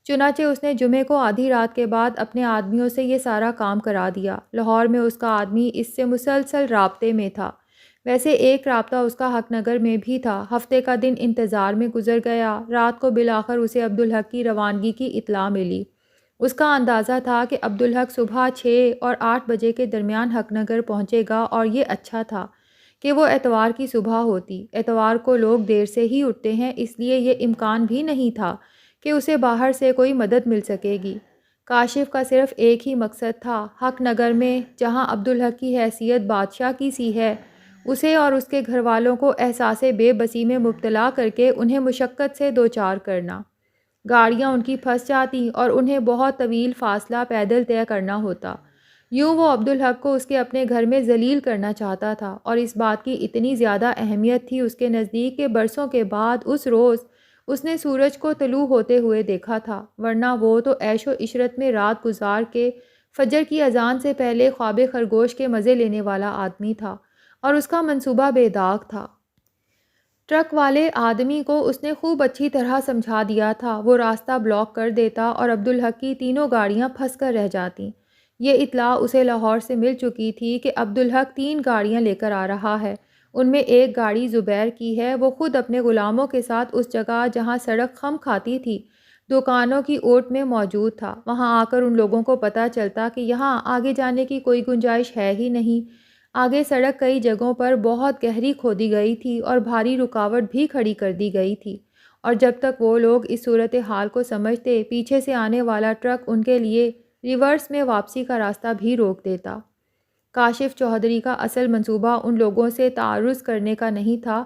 چنانچہ اس نے جمعے کو آدھی رات کے بعد اپنے آدمیوں سے یہ سارا کام کرا دیا۔ لاہور میں اس کا آدمی اس سے مسلسل رابطے میں تھا۔ ویسے ایک رابطہ اس کا حق نگر میں بھی تھا۔ ہفتے کا دن انتظار میں گزر گیا۔ رات کو بالآخر اسے عبدالحق کی روانگی کی اطلاع ملی۔ اس کا اندازہ تھا کہ عبدالحق صبح 6 اور 8 بجے کے درمیان حق نگر پہنچے گا، اور یہ اچھا تھا کہ وہ اتوار کی صبح ہوتی۔ اتوار کو لوگ دیر سے ہی اٹھتے ہیں، اس لیے یہ امکان بھی نہیں تھا کہ اسے باہر سے کوئی مدد مل سکے گی۔ کاشف کا صرف ایک ہی مقصد تھا، حق نگر میں جہاں عبدالحق کی حیثیت بادشاہ کی سی ہے، اسے اور اس کے گھر والوں کو احساس بے بسی میں مبتلا کر کے انہیں مشقت سے دوچار کرنا۔ گاڑیاں ان کی پھنس جاتی اور انہیں بہت طویل فاصلہ پیدل طے کرنا ہوتا۔ یوں وہ عبدالحق کو اس کے اپنے گھر میں ذلیل کرنا چاہتا تھا، اور اس بات کی اتنی زیادہ اہمیت تھی اس کے نزدیک کہ برسوں کے بعد اس روز اس نے سورج کو طلوع ہوتے ہوئے دیکھا تھا، ورنہ وہ تو عیش و عشرت میں رات گزار کے فجر کی اذان سے پہلے خواب خرگوش کے مزے لینے والا آدمی تھا، اور اس کا منصوبہ بے داغ تھا۔ ٹرک والے آدمی کو اس نے خوب اچھی طرح سمجھا دیا تھا، وہ راستہ بلاک کر دیتا اور عبدالحق کی تینوں گاڑیاں پھنس کر رہ جاتیں۔ یہ اطلاع اسے لاہور سے مل چکی تھی کہ عبدالحق 3 گاڑیاں لے کر آ رہا ہے۔ ان میں ایک گاڑی زبیر کی ہے، وہ خود اپنے غلاموں کے ساتھ اس جگہ جہاں سڑک خم کھاتی تھی، دکانوں کی اوٹ میں موجود تھا۔ وہاں آ کر ان لوگوں کو پتہ چلتا کہ یہاں آگے جانے کی کوئی گنجائش ہے ہی نہیں۔ آگے سڑک کئی جگہوں پر بہت گہری کھودی گئی تھی اور بھاری رکاوٹ بھی کھڑی کر دی گئی تھی، اور جب تک وہ لوگ اس صورتحال کو سمجھتے، پیچھے سے آنے والا ٹرک ان کے لیے ریورس میں واپسی کا راستہ بھی روک دیتا۔ کاشف چودھری کا اصل منصوبہ ان لوگوں سے تعارض کرنے کا نہیں تھا۔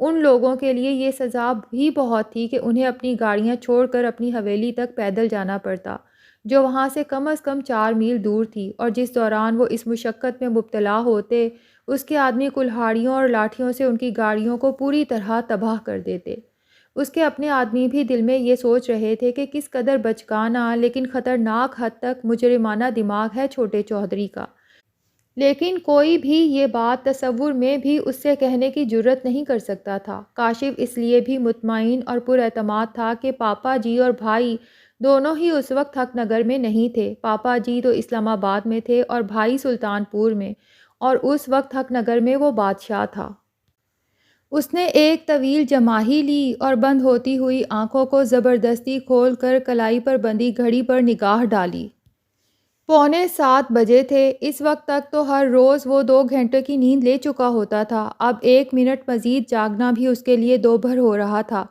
ان لوگوں کے لیے یہ سزا بھی بہت تھی کہ انہیں اپنی گاڑیاں چھوڑ کر اپنی حویلی تک پیدل جانا پڑتا، جو وہاں سے کم از کم 4 میل دور تھی، اور جس دوران وہ اس مشقت میں مبتلا ہوتے، اس کے آدمی کلہاڑیوں اور لاٹھیوں سے ان کی گاڑیوں کو پوری طرح تباہ کر دیتے۔ اس کے اپنے آدمی بھی دل میں یہ سوچ رہے تھے کہ کس قدر بچگانہ لیکن خطرناک حد تک مجرمانہ دماغ ہے چھوٹے چودھری کا، لیکن کوئی بھی یہ بات تصور میں بھی اس سے کہنے کی جرت نہیں کر سکتا تھا۔ کاشف اس لیے بھی مطمئن اور پر اعتماد تھا کہ پاپا جی اور بھائی دونوں ہی اس وقت حق نگر میں نہیں تھے۔ پاپا جی تو اسلام آباد میں تھے اور بھائی سلطان پور میں، اور اس وقت حق نگر میں وہ بادشاہ تھا۔ اس نے ایک طویل جماہی لی اور بند ہوتی ہوئی آنکھوں کو زبردستی کھول کر کلائی پر بندھی گھڑی پر نگاہ ڈالی۔ 6:45 بجے تھے۔ اس وقت تک تو ہر روز وہ 2 گھنٹے کی نیند لے چکا ہوتا تھا، اب 1 منٹ مزید جاگنا بھی اس کے لیے 2 بھر ہو رہا تھا،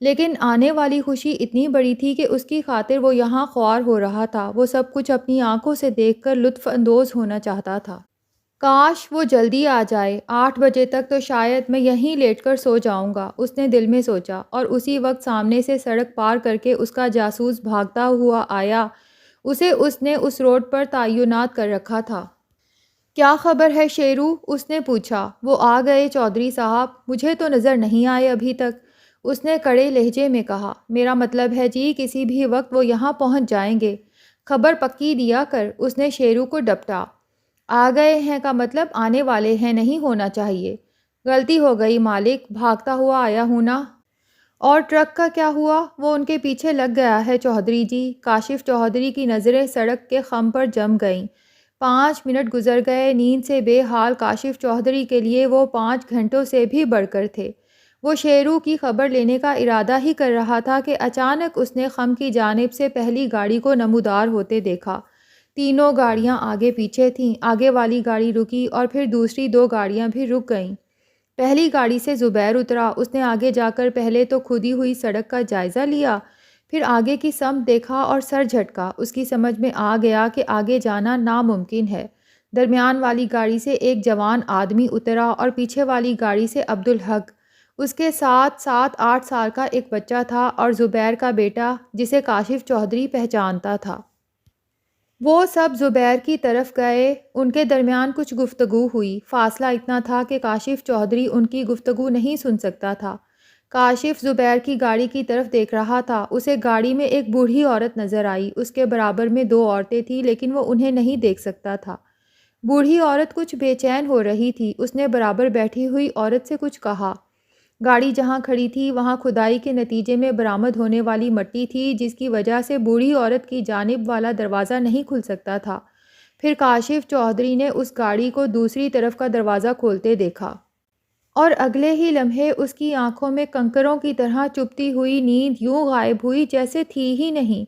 لیکن آنے والی خوشی اتنی بڑی تھی کہ اس کی خاطر وہ یہاں خوار ہو رہا تھا۔ وہ سب کچھ اپنی آنکھوں سے دیکھ کر لطف اندوز ہونا چاہتا تھا۔ کاش وہ جلدی آ جائے، 8 بجے تک تو شاید میں یہیں لیٹ کر سو جاؤں گا، اس نے دل میں سوچا، اور اسی وقت سامنے سے سڑک پار کر کے اس کا جاسوس بھاگتا ہوا آیا۔ اس نے اس روڈ پر تعینات کر رکھا تھا۔ کیا خبر ہے شیرو؟ اس نے پوچھا۔ وہ آ گئے چودھری صاحب؟ مجھے تو نظر نہیں آئے ابھی تک، اس نے کڑے لہجے میں کہا۔ میرا مطلب ہے جی کسی بھی وقت وہ یہاں پہنچ جائیں گے، خبر پکی دیا کر، اس نے شیرو کو ڈپٹا۔ آ گئے ہیں کا مطلب آنے والے ہیں نہیں ہونا چاہیے۔ غلطی ہو گئی مالک، بھاگتا ہوا آیا ہوں نا۔ اور ٹرک کا کیا ہوا؟ وہ ان کے پیچھے لگ گیا ہے چودھری جی۔ کاشف چودھری کی نظریں سڑک کے خم پر جم گئیں۔ 5 منٹ گزر گئے۔ نیند سے بے حال کاشف چودھری کے لیے وہ 5 گھنٹوں سے بھی بڑھ کر تھے۔ وہ شیرو کی خبر لینے کا ارادہ ہی کر رہا تھا کہ اچانک اس نے خم کی جانب سے پہلی گاڑی کو نمودار ہوتے دیکھا۔ تینوں گاڑیاں آگے پیچھے تھیں۔ آگے والی گاڑی رکی اور پھر دوسری 2 گاڑیاں بھی رک گئیں۔ پہلی گاڑی سے زبیر اترا۔ اس نے آگے جا کر پہلے تو کھدی ہوئی سڑک کا جائزہ لیا، پھر آگے کی سمت دیکھا اور سر جھٹکا۔ اس کی سمجھ میں آ گیا کہ آگے جانا ناممکن ہے۔ درمیان والی گاڑی سے ایک جوان آدمی اترا اور پیچھے والی گاڑی سے عبدالحق، اس کے ساتھ 7-8 سال کا ایک بچہ تھا اور زبیر کا بیٹا جسے کاشف چودھری پہچانتا تھا۔ وہ سب زبیر کی طرف گئے۔ ان کے درمیان کچھ گفتگو ہوئی۔ فاصلہ اتنا تھا کہ کاشف چودھری ان کی گفتگو نہیں سن سکتا تھا۔ کاشف زبیر کی گاڑی کی طرف دیکھ رہا تھا۔ اسے گاڑی میں ایک بوڑھی عورت نظر آئی۔ اس کے برابر میں 2 عورتیں تھیں لیکن وہ انہیں نہیں دیکھ سکتا تھا۔ بوڑھی عورت کچھ بے چین ہو رہی تھی۔ اس نے برابر بیٹھی ہوئی عورت سے کچھ کہا۔ گاڑی جہاں کھڑی تھی وہاں کھدائی کے نتیجے میں برآمد ہونے والی مٹی تھی جس کی وجہ سے بوڑھی عورت کی جانب والا دروازہ نہیں کھل سکتا تھا۔ پھر کاشف چودھری نے اس گاڑی کو دوسری طرف کا دروازہ کھولتے دیکھا اور اگلے ہی لمحے اس کی آنکھوں میں کنکروں کی طرح چبھتی ہوئی نیند یوں غائب ہوئی جیسے تھی ہی نہیں۔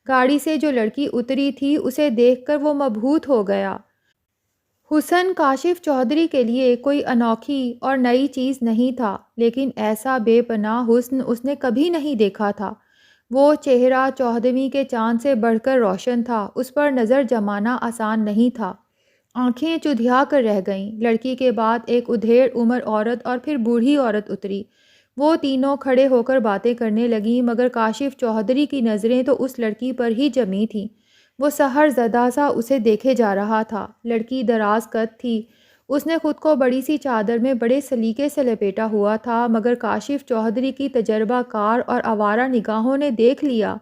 گاڑی سے جو لڑکی اتری تھی اسے دیکھ کر وہ مبہوت ہو گیا۔ حسن کاشف چودھری کے لیے کوئی انوکھی اور نئی چیز نہیں تھا، لیکن ایسا بے پناہ حسن اس نے کبھی نہیں دیکھا تھا۔ وہ چہرہ 14ویں کے چاند سے بڑھ کر روشن تھا۔ اس پر نظر جمانا آسان نہیں تھا۔ آنکھیں چدھیا کر رہ گئیں۔ لڑکی کے بعد ایک ادھیڑ عمر عورت اور پھر بوڑھی عورت اتری۔ وہ تینوں کھڑے ہو کر باتیں کرنے لگیں مگر کاشف چودھری کی نظریں تو اس لڑکی پر ہی جمی تھیں۔ وہ سحر زدہ سا اسے دیکھے جا رہا تھا۔ لڑکی دراز قد تھی۔ اس نے خود کو بڑی سی چادر میں بڑے سلیقے سے لپیٹا ہوا تھا مگر کاشف چودھری کی تجربہ کار اور آوارہ نگاہوں نے دیکھ لیا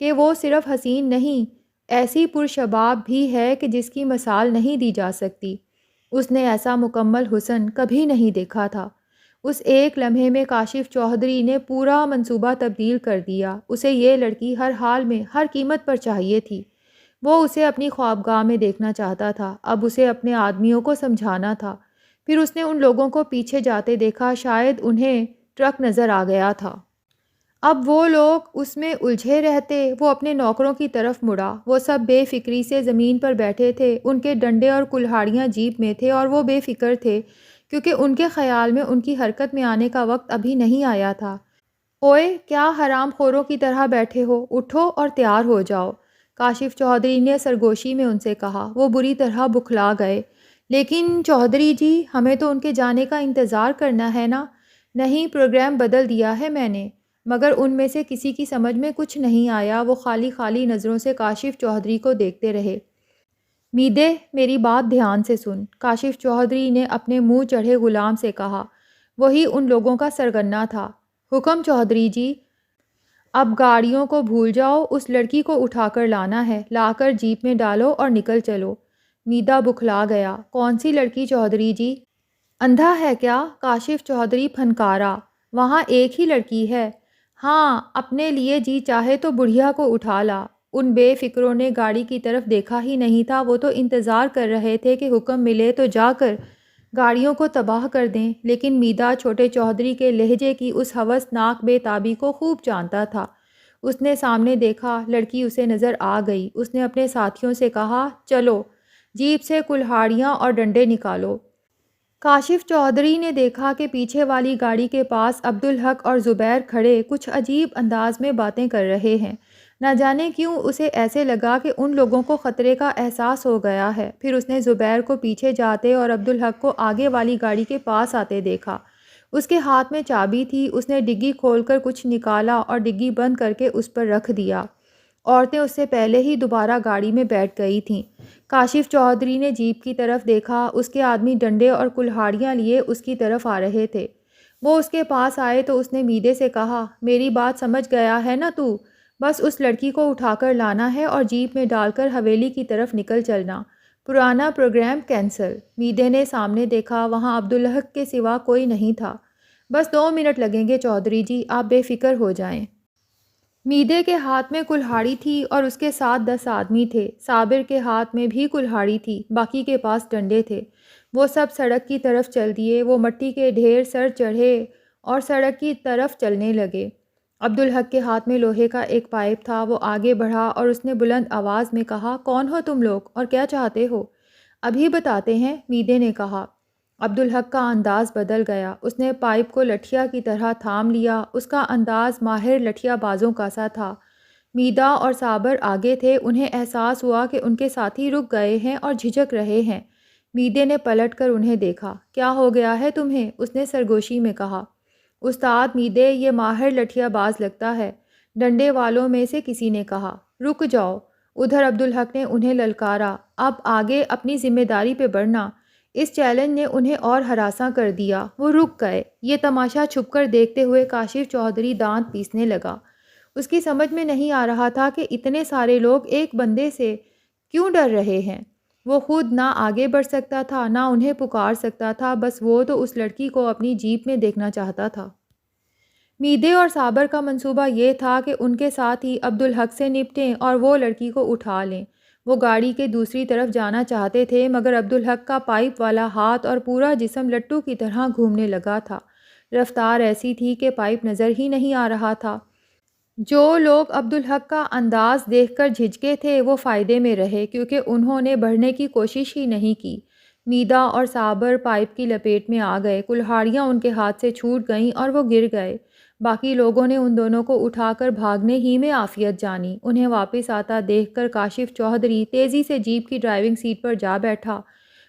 کہ وہ صرف حسین نہیں، ایسی پرشباب بھی ہے کہ جس کی مثال نہیں دی جا سکتی۔ اس نے ایسا مکمل حسن کبھی نہیں دیکھا تھا۔ اس ایک لمحے میں کاشف چودھری نے پورا منصوبہ تبدیل کر دیا۔ اسے یہ لڑکی ہر حال میں ہر قیمت پر چاہیے تھی۔ وہ اسے اپنی خوابگاہ میں دیکھنا چاہتا تھا۔ اب اسے اپنے آدمیوں کو سمجھانا تھا۔ پھر اس نے ان لوگوں کو پیچھے جاتے دیکھا، شاید انہیں ٹرک نظر آ گیا تھا۔ اب وہ لوگ اس میں الجھے رہتے۔ وہ اپنے نوکروں کی طرف مڑا۔ وہ سب بے فکری سے زمین پر بیٹھے تھے۔ ان کے ڈنڈے اور کلہاڑیاں جیپ میں تھے اور وہ بے فکر تھے کیونکہ ان کے خیال میں ان کی حرکت میں آنے کا وقت ابھی نہیں آیا تھا۔ اوئے کیا حرام خوروں کی طرح بیٹھے ہو، اٹھو اور تیار ہو جاؤ، کاشف چودھری نے سرگوشی میں ان سے کہا۔ وہ بری طرح بکھلا گئے۔ لیکن چودھری جی، ہمیں تو ان کے جانے کا انتظار کرنا ہے نا۔ نہیں، پروگرام بدل دیا ہے میں نے۔ مگر ان میں سے کسی کی سمجھ میں کچھ نہیں آیا۔ وہ خالی خالی نظروں سے کاشف چودھری کو دیکھتے رہے۔ میدے، میری بات دھیان سے سن، کاشف چودھری نے اپنے منہ چڑھے غلام سے کہا۔ وہی ان لوگوں کا سرغنہ تھا۔ حکم چودھری جی۔ اب گاڑیوں کو بھول جاؤ، اس لڑکی کو اٹھا کر لانا ہے، لا کر جیپ میں ڈالو اور نکل چلو۔ میدا بکھلا گیا۔ کون سی لڑکی چودھری جی؟ اندھا ہے کیا؟ کاشف چودھری پھنکارا۔ وہاں ایک ہی لڑکی ہے۔ ہاں، اپنے لیے جی چاہے تو بڑھیا کو اٹھا لا۔ ان بے فکروں نے گاڑی کی طرف دیکھا ہی نہیں تھا۔ وہ تو انتظار کر رہے تھے کہ حکم ملے تو جا کر گاڑیوں کو تباہ کر دیں۔ لیکن میدا چھوٹے چودھری کے لہجے کی اس ہوسناک بے تابی کو خوب جانتا تھا۔ اس نے سامنے دیکھا، لڑکی اسے نظر آ گئی۔ اس نے اپنے ساتھیوں سے کہا، چلو جیپ سے کلہاڑیاں اور ڈنڈے نکالو۔ کاشف چودھری نے دیکھا کہ پیچھے والی گاڑی کے پاس عبدالحق اور زبیر کھڑے کچھ عجیب انداز میں باتیں کر رہے ہیں۔ نہ جانے کیوں اسے ایسے لگا کہ ان لوگوں کو خطرے کا احساس ہو گیا ہے۔ پھر اس نے زبیر کو پیچھے جاتے اور عبدالحق کو آگے والی گاڑی کے پاس آتے دیکھا۔ اس کے ہاتھ میں چابی تھی۔ اس نے ڈگی کھول کر کچھ نکالا اور ڈگی بند کر کے اس پر رکھ دیا۔ عورتیں اس سے پہلے ہی دوبارہ گاڑی میں بیٹھ گئی تھیں۔ کاشف چودھری نے جیپ کی طرف دیکھا۔ اس کے آدمی ڈنڈے اور کلہاڑیاں لیے اس کی طرف آ رہے تھے۔ وہ اس کے پاس آئے تو اس نے میدے سے کہا، میری بات سمجھ گیا ہے نا تو؟ بس اس لڑکی کو اٹھا کر لانا ہے اور جیپ میں ڈال کر حویلی کی طرف نکل چلنا۔ پرانا پروگرام کینسل۔ میدے نے سامنے دیکھا، وہاں عبدالحق کے سوا کوئی نہیں تھا۔ بس 2 منٹ لگیں گے چودھری جی، آپ بے فکر ہو جائیں۔ میدے کے ہاتھ میں کلہاڑی تھی اور اس کے ساتھ 10 آدمی تھے۔ صابر کے ہاتھ میں بھی کلہاڑی تھی، باقی کے پاس ڈنڈے تھے۔ وہ سب سڑک کی طرف چل دیے۔ وہ مٹی کے ڈھیر سر چڑھے اور سڑک کی طرف چلنے لگے۔ عبدالحق کے ہاتھ میں لوہے کا ایک پائپ تھا۔ وہ آگے بڑھا اور اس نے بلند آواز میں کہا، کون ہو تم لوگ اور کیا چاہتے ہو؟ ابھی بتاتے ہیں، میدے نے کہا۔ عبدالحق کا انداز بدل گیا۔ اس نے پائپ کو لٹھیا کی طرح تھام لیا۔ اس کا انداز ماہر لٹھیا بازوں کا سا تھا۔ میدہ اور صابر آگے تھے۔ انہیں احساس ہوا کہ ان کے ساتھی رک گئے ہیں اور جھجک رہے ہیں۔ میدے نے پلٹ کر انہیں دیکھا۔ کیا ہو گیا ہے تمہیں؟ اس نے سرگوشی میں کہا۔ استاد میدے، یہ ماہر لٹھیا باز لگتا ہے، ڈنڈے والوں میں سے کسی نے کہا۔ رک جاؤ، ادھر عبدالحق نے انہیں للکارا۔ اب آگے اپنی ذمہ داری پہ بڑھنا۔ اس چیلنج نے انہیں اور ہراساں کر دیا۔ وہ رک گئے۔ یہ تماشا چھپ کر دیکھتے ہوئے کاشف چودھری دانت پیسنے لگا۔ اس کی سمجھ میں نہیں آ رہا تھا کہ اتنے سارے لوگ ایک بندے سے کیوں ڈر رہے ہیں۔ وہ خود نہ آگے بڑھ سکتا تھا، نہ انہیں پکار سکتا تھا، بس وہ تو اس لڑکی کو اپنی جیپ میں دیکھنا چاہتا تھا۔ میدے اور صابر کا منصوبہ یہ تھا کہ ان کے ساتھ ہی عبدالحق سے نپٹیں اور وہ لڑکی کو اٹھا لیں۔ وہ گاڑی کے دوسری طرف جانا چاہتے تھے، مگر عبدالحق کا پائپ والا ہاتھ اور پورا جسم لٹو کی طرح گھومنے لگا تھا۔ رفتار ایسی تھی کہ پائپ نظر ہی نہیں آ رہا تھا۔ جو لوگ عبدالحق کا انداز دیکھ کر جھجکے تھے وہ فائدے میں رہے، کیونکہ انہوں نے بڑھنے کی کوشش ہی نہیں کی۔ میدہ اور صابر پائپ کی لپیٹ میں آ گئے۔ کلہاڑیاں ان کے ہاتھ سے چھوٹ گئیں اور وہ گر گئے۔ باقی لوگوں نے ان دونوں کو اٹھا کر بھاگنے ہی میں عافیت جانی۔ انہیں واپس آتا دیکھ کر کاشف چودھری تیزی سے جیپ کی ڈرائیونگ سیٹ پر جا بیٹھا۔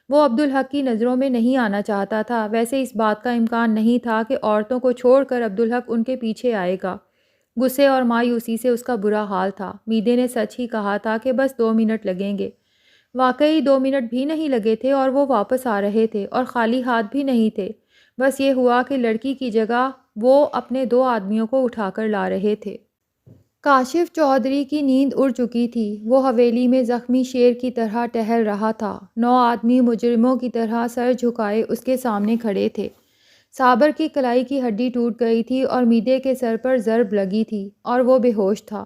وہ عبدالحق کی نظروں میں نہیں آنا چاہتا تھا۔ ویسے اس بات کا امکان نہیں تھا کہ عورتوں کو چھوڑ کر عبدالحق ان کے پیچھے آئے گا۔ غصے اور مایوسی سے اس کا برا حال تھا۔ میدے نے سچ ہی کہا تھا کہ بس 2 منٹ لگیں گے۔ واقعی 2 منٹ بھی نہیں لگے تھے اور وہ واپس آ رہے تھے، اور خالی ہاتھ بھی نہیں تھے۔ بس یہ ہوا کہ لڑکی کی جگہ وہ اپنے 2 آدمیوں کو اٹھا کر لا رہے تھے۔ کاشف چودھری کی نیند اڑ چکی تھی۔ وہ حویلی میں زخمی شیر کی طرح ٹہل رہا تھا۔ 9 آدمی مجرموں کی طرح سر جھکائے اس کے سامنے کھڑے تھے۔ صابر کی کلائی کی ہڈی ٹوٹ گئی تھی اور میدے کے سر پر ضرب لگی تھی اور وہ بے ہوش تھا۔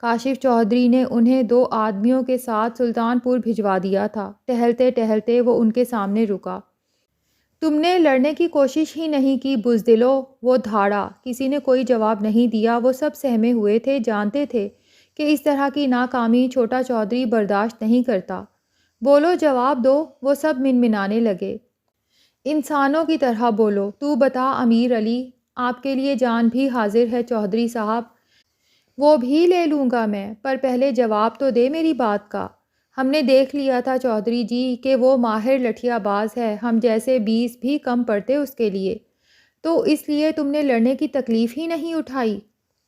کاشف چودھری نے انہیں 2 آدمیوں کے ساتھ سلطان پور بھجوا دیا تھا۔ ٹہلتے ٹہلتے وہ ان کے سامنے رکا۔ تم نے لڑنے کی کوشش ہی نہیں کی بزدلو، وہ دھاڑا۔ کسی نے کوئی جواب نہیں دیا۔ وہ سب سہمے ہوئے تھے، جانتے تھے کہ اس طرح کی ناکامی چھوٹا چودھری برداشت نہیں کرتا۔ بولو، جواب دو، وہ سب منمنانے لگے۔ انسانوں کی طرح بولو۔ تو بتا امیر علی، آپ کے لیے جان بھی حاضر ہے چودھری صاحب۔ وہ بھی لے لوں گا میں، پر پہلے جواب تو دے میری بات کا۔ ہم نے دیکھ لیا تھا چودھری جی کہ وہ ماہر لٹھیا باز ہے، ہم جیسے 20 بھی کم پڑتے اس کے لیے۔ تو اس لیے تم نے لڑنے کی تکلیف ہی نہیں اٹھائی؟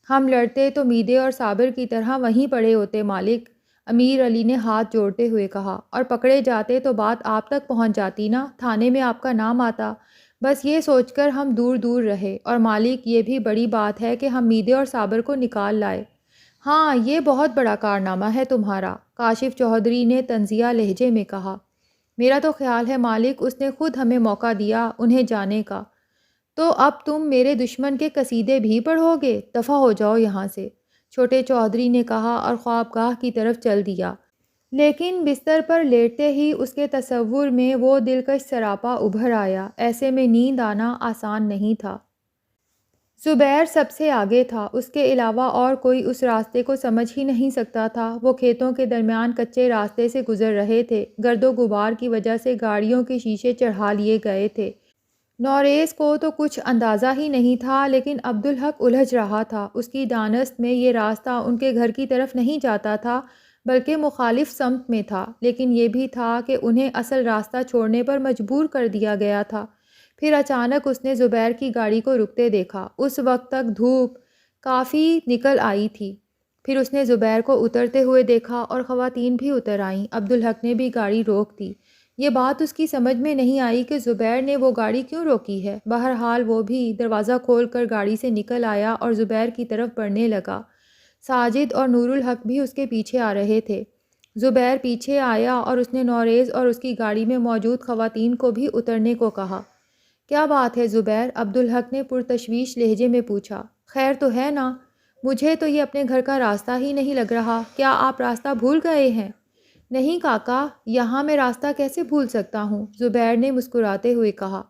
ہم لڑتے تو میدے اور صابر کی طرح وہیں پڑے ہوتے مالک، امیر علی نے ہاتھ جوڑتے ہوئے کہا، اور پکڑے جاتے تو بات آپ تک پہنچ جاتی نا، تھانے میں آپ کا نام آتا۔ بس یہ سوچ کر ہم دور دور رہے، اور مالک یہ بھی بڑی بات ہے کہ ہم میدے اور صابر کو نکال لائے۔ ہاں، یہ بہت بڑا کارنامہ ہے تمہارا، کاشف چودھری نے طنزیہ لہجے میں کہا۔ میرا تو خیال ہے مالک، اس نے خود ہمیں موقع دیا انہیں جانے کا۔ تو اب تم میرے دشمن کے قصیدے بھی پڑھو گے؟ دفع ہو جاؤ یہاں سے، چھوٹے چودھری نے کہا اور خوابگاہ کی طرف چل دیا۔ لیکن بستر پر لیٹتے ہی اس کے تصور میں وہ دلکش سراپا ابھر آیا۔ ایسے میں نیند آنا آسان نہیں تھا۔ زبیر سب سے آگے تھا، اس کے علاوہ اور کوئی اس راستے کو سمجھ ہی نہیں سکتا تھا۔ وہ کھیتوں کے درمیان کچے راستے سے گزر رہے تھے۔ گرد و غبار کی وجہ سے گاڑیوں کے شیشے چڑھا لیے گئے تھے۔ نوریز کو تو کچھ اندازہ ہی نہیں تھا، لیکن عبدالحق الجھ رہا تھا۔ اس کی دانست میں یہ راستہ ان کے گھر کی طرف نہیں جاتا تھا، بلکہ مخالف سمت میں تھا، لیکن یہ بھی تھا کہ انہیں اصل راستہ چھوڑنے پر مجبور کر دیا گیا تھا۔ پھر اچانک اس نے زبیر کی گاڑی کو رکتے دیکھا۔ اس وقت تک دھوپ کافی نکل آئی تھی۔ پھر اس نے زبیر کو اترتے ہوئے دیکھا اور خواتین بھی اتر آئیں۔ عبدالحق نے بھی گاڑی روک دی۔ یہ بات اس کی سمجھ میں نہیں آئی کہ زبیر نے وہ گاڑی کیوں روکی ہے۔ بہرحال وہ بھی دروازہ کھول کر گاڑی سے نکل آیا اور زبیر کی طرف بڑھنے لگا۔ ساجد اور نور الحق بھی اس کے پیچھے آ رہے تھے۔ زبیر پیچھے آیا اور اس نے نوریز اور اس کی گاڑی میں موجود خواتین کو بھی اترنے کو کہا۔ کیا بات ہے زبیر؟ عبدالحق نے پرتشویش لہجے میں پوچھا۔ خیر تو ہے نا؟ مجھے تو یہ اپنے گھر کا راستہ ہی نہیں لگ رہا، کیا آپ راستہ بھول گئے ہیں؟ نہیں کاکا، یہاں میں راستہ کیسے بھول سکتا ہوں؟ زبیر نے مسکراتے ہوئے کہا۔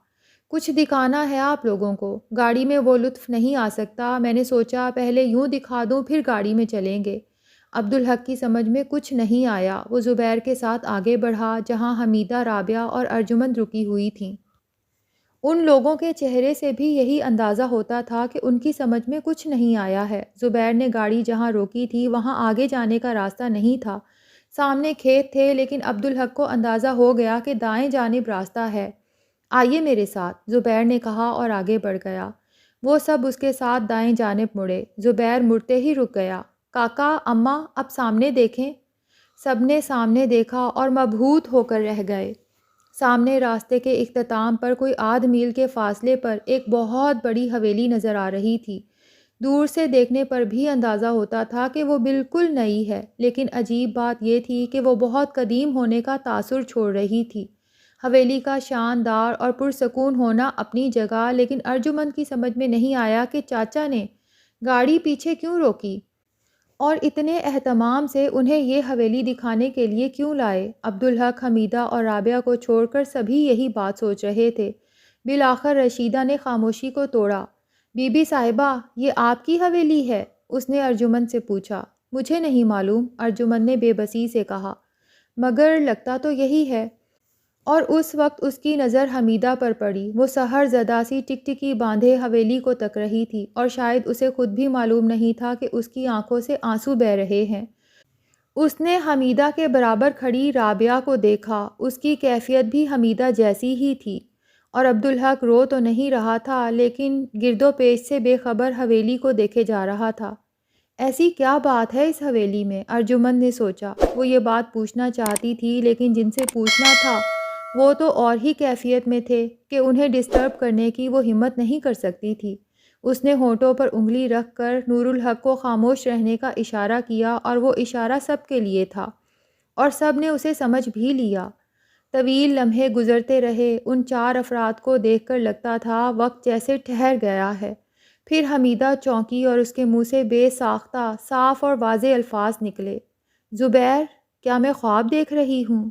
کچھ دکھانا ہے آپ لوگوں کو، گاڑی میں وہ لطف نہیں آ سکتا، میں نے سوچا پہلے یوں دکھا دوں پھر گاڑی میں چلیں گے۔ عبدالحق کی سمجھ میں کچھ نہیں آیا، وہ زبیر کے ساتھ آگے بڑھا جہاں حمیدہ، رابعہ اور ارجمند رکی ہوئی تھیں۔ ان لوگوں کے چہرے سے بھی یہی اندازہ ہوتا تھا کہ ان کی سمجھ میں کچھ نہیں آیا ہے۔ زبیر نے گاڑی جہاں روکی تھی وہاں آگے جانے کا راستہ نہیں تھا، سامنے کھیت تھے، لیکن عبدالحق کو اندازہ ہو گیا کہ دائیں جانب راستہ ہے۔ آئیے میرے ساتھ، زبیر نے کہا اور آگے بڑھ گیا۔ وہ سب اس کے ساتھ دائیں جانب مڑے، زبیر مڑتے ہی رک گیا۔ کاکا، اماں، اب سامنے دیکھیں۔ سب نے سامنے دیکھا اور مبہوت ہو کر رہ گئے۔ سامنے راستے کے اختتام پر کوئی آدھ میل کے فاصلے پر ایک بہت بڑی حویلی نظر آ رہی تھی۔ دور سے دیکھنے پر بھی اندازہ ہوتا تھا کہ وہ بالکل نئی ہے، لیکن عجیب بات یہ تھی کہ وہ بہت قدیم ہونے کا تاثر چھوڑ رہی تھی۔ حویلی کا شاندار اور پرسکون ہونا اپنی جگہ، لیکن ارجمند کی سمجھ میں نہیں آیا کہ چاچا نے گاڑی پیچھے کیوں روکی اور اتنے اہتمام سے انہیں یہ حویلی دکھانے کے لیے کیوں لائے۔ عبدالحق، حمیدہ اور رابعہ کو چھوڑ کر سبھی یہی بات سوچ رہے تھے۔ بالآخر رشیدہ نے خاموشی کو توڑا۔ بی بی صاحبہ، یہ آپ کی حویلی ہے؟ اس نے ارجمند سے پوچھا۔ مجھے نہیں معلوم، ارجمند نے بے بسی سے کہا، مگر لگتا تو یہی ہے۔ اور اس وقت اس کی نظر حمیدہ پر پڑی۔ وہ سحر زدہ سی ٹکٹکی باندھے حویلی کو تک رہی تھی اور شاید اسے خود بھی معلوم نہیں تھا کہ اس کی آنکھوں سے آنسو بہہ رہے ہیں۔ اس نے حمیدہ کے برابر کھڑی رابعہ کو دیکھا، اس کی کیفیت بھی حمیدہ جیسی ہی تھی، اور عبدالحق رو تو نہیں رہا تھا لیکن گرد و پیش سے بے خبر حویلی کو دیکھے جا رہا تھا۔ ایسی کیا بات ہے اس حویلی میں؟ ارجمند نے سوچا۔ وہ یہ بات پوچھنا چاہتی تھی لیکن جن سے پوچھنا تھا وہ تو اور ہی کیفیت میں تھے کہ انہیں ڈسٹرب کرنے کی وہ ہمت نہیں کر سکتی تھی۔ اس نے ہونٹوں پر انگلی رکھ کر نور الحق کو خاموش رہنے کا اشارہ کیا، اور وہ اشارہ سب کے لیے تھا اور سب نے اسے سمجھ بھی لیا۔ طویل لمحے گزرتے رہے، ان چار افراد کو دیکھ کر لگتا تھا وقت جیسے ٹھہر گیا ہے۔ پھر حمیدہ چونکی اور اس کے منہ سے بے ساختہ، صاف اور واضح الفاظ نکلے، زبیر، کیا میں خواب دیکھ رہی ہوں؟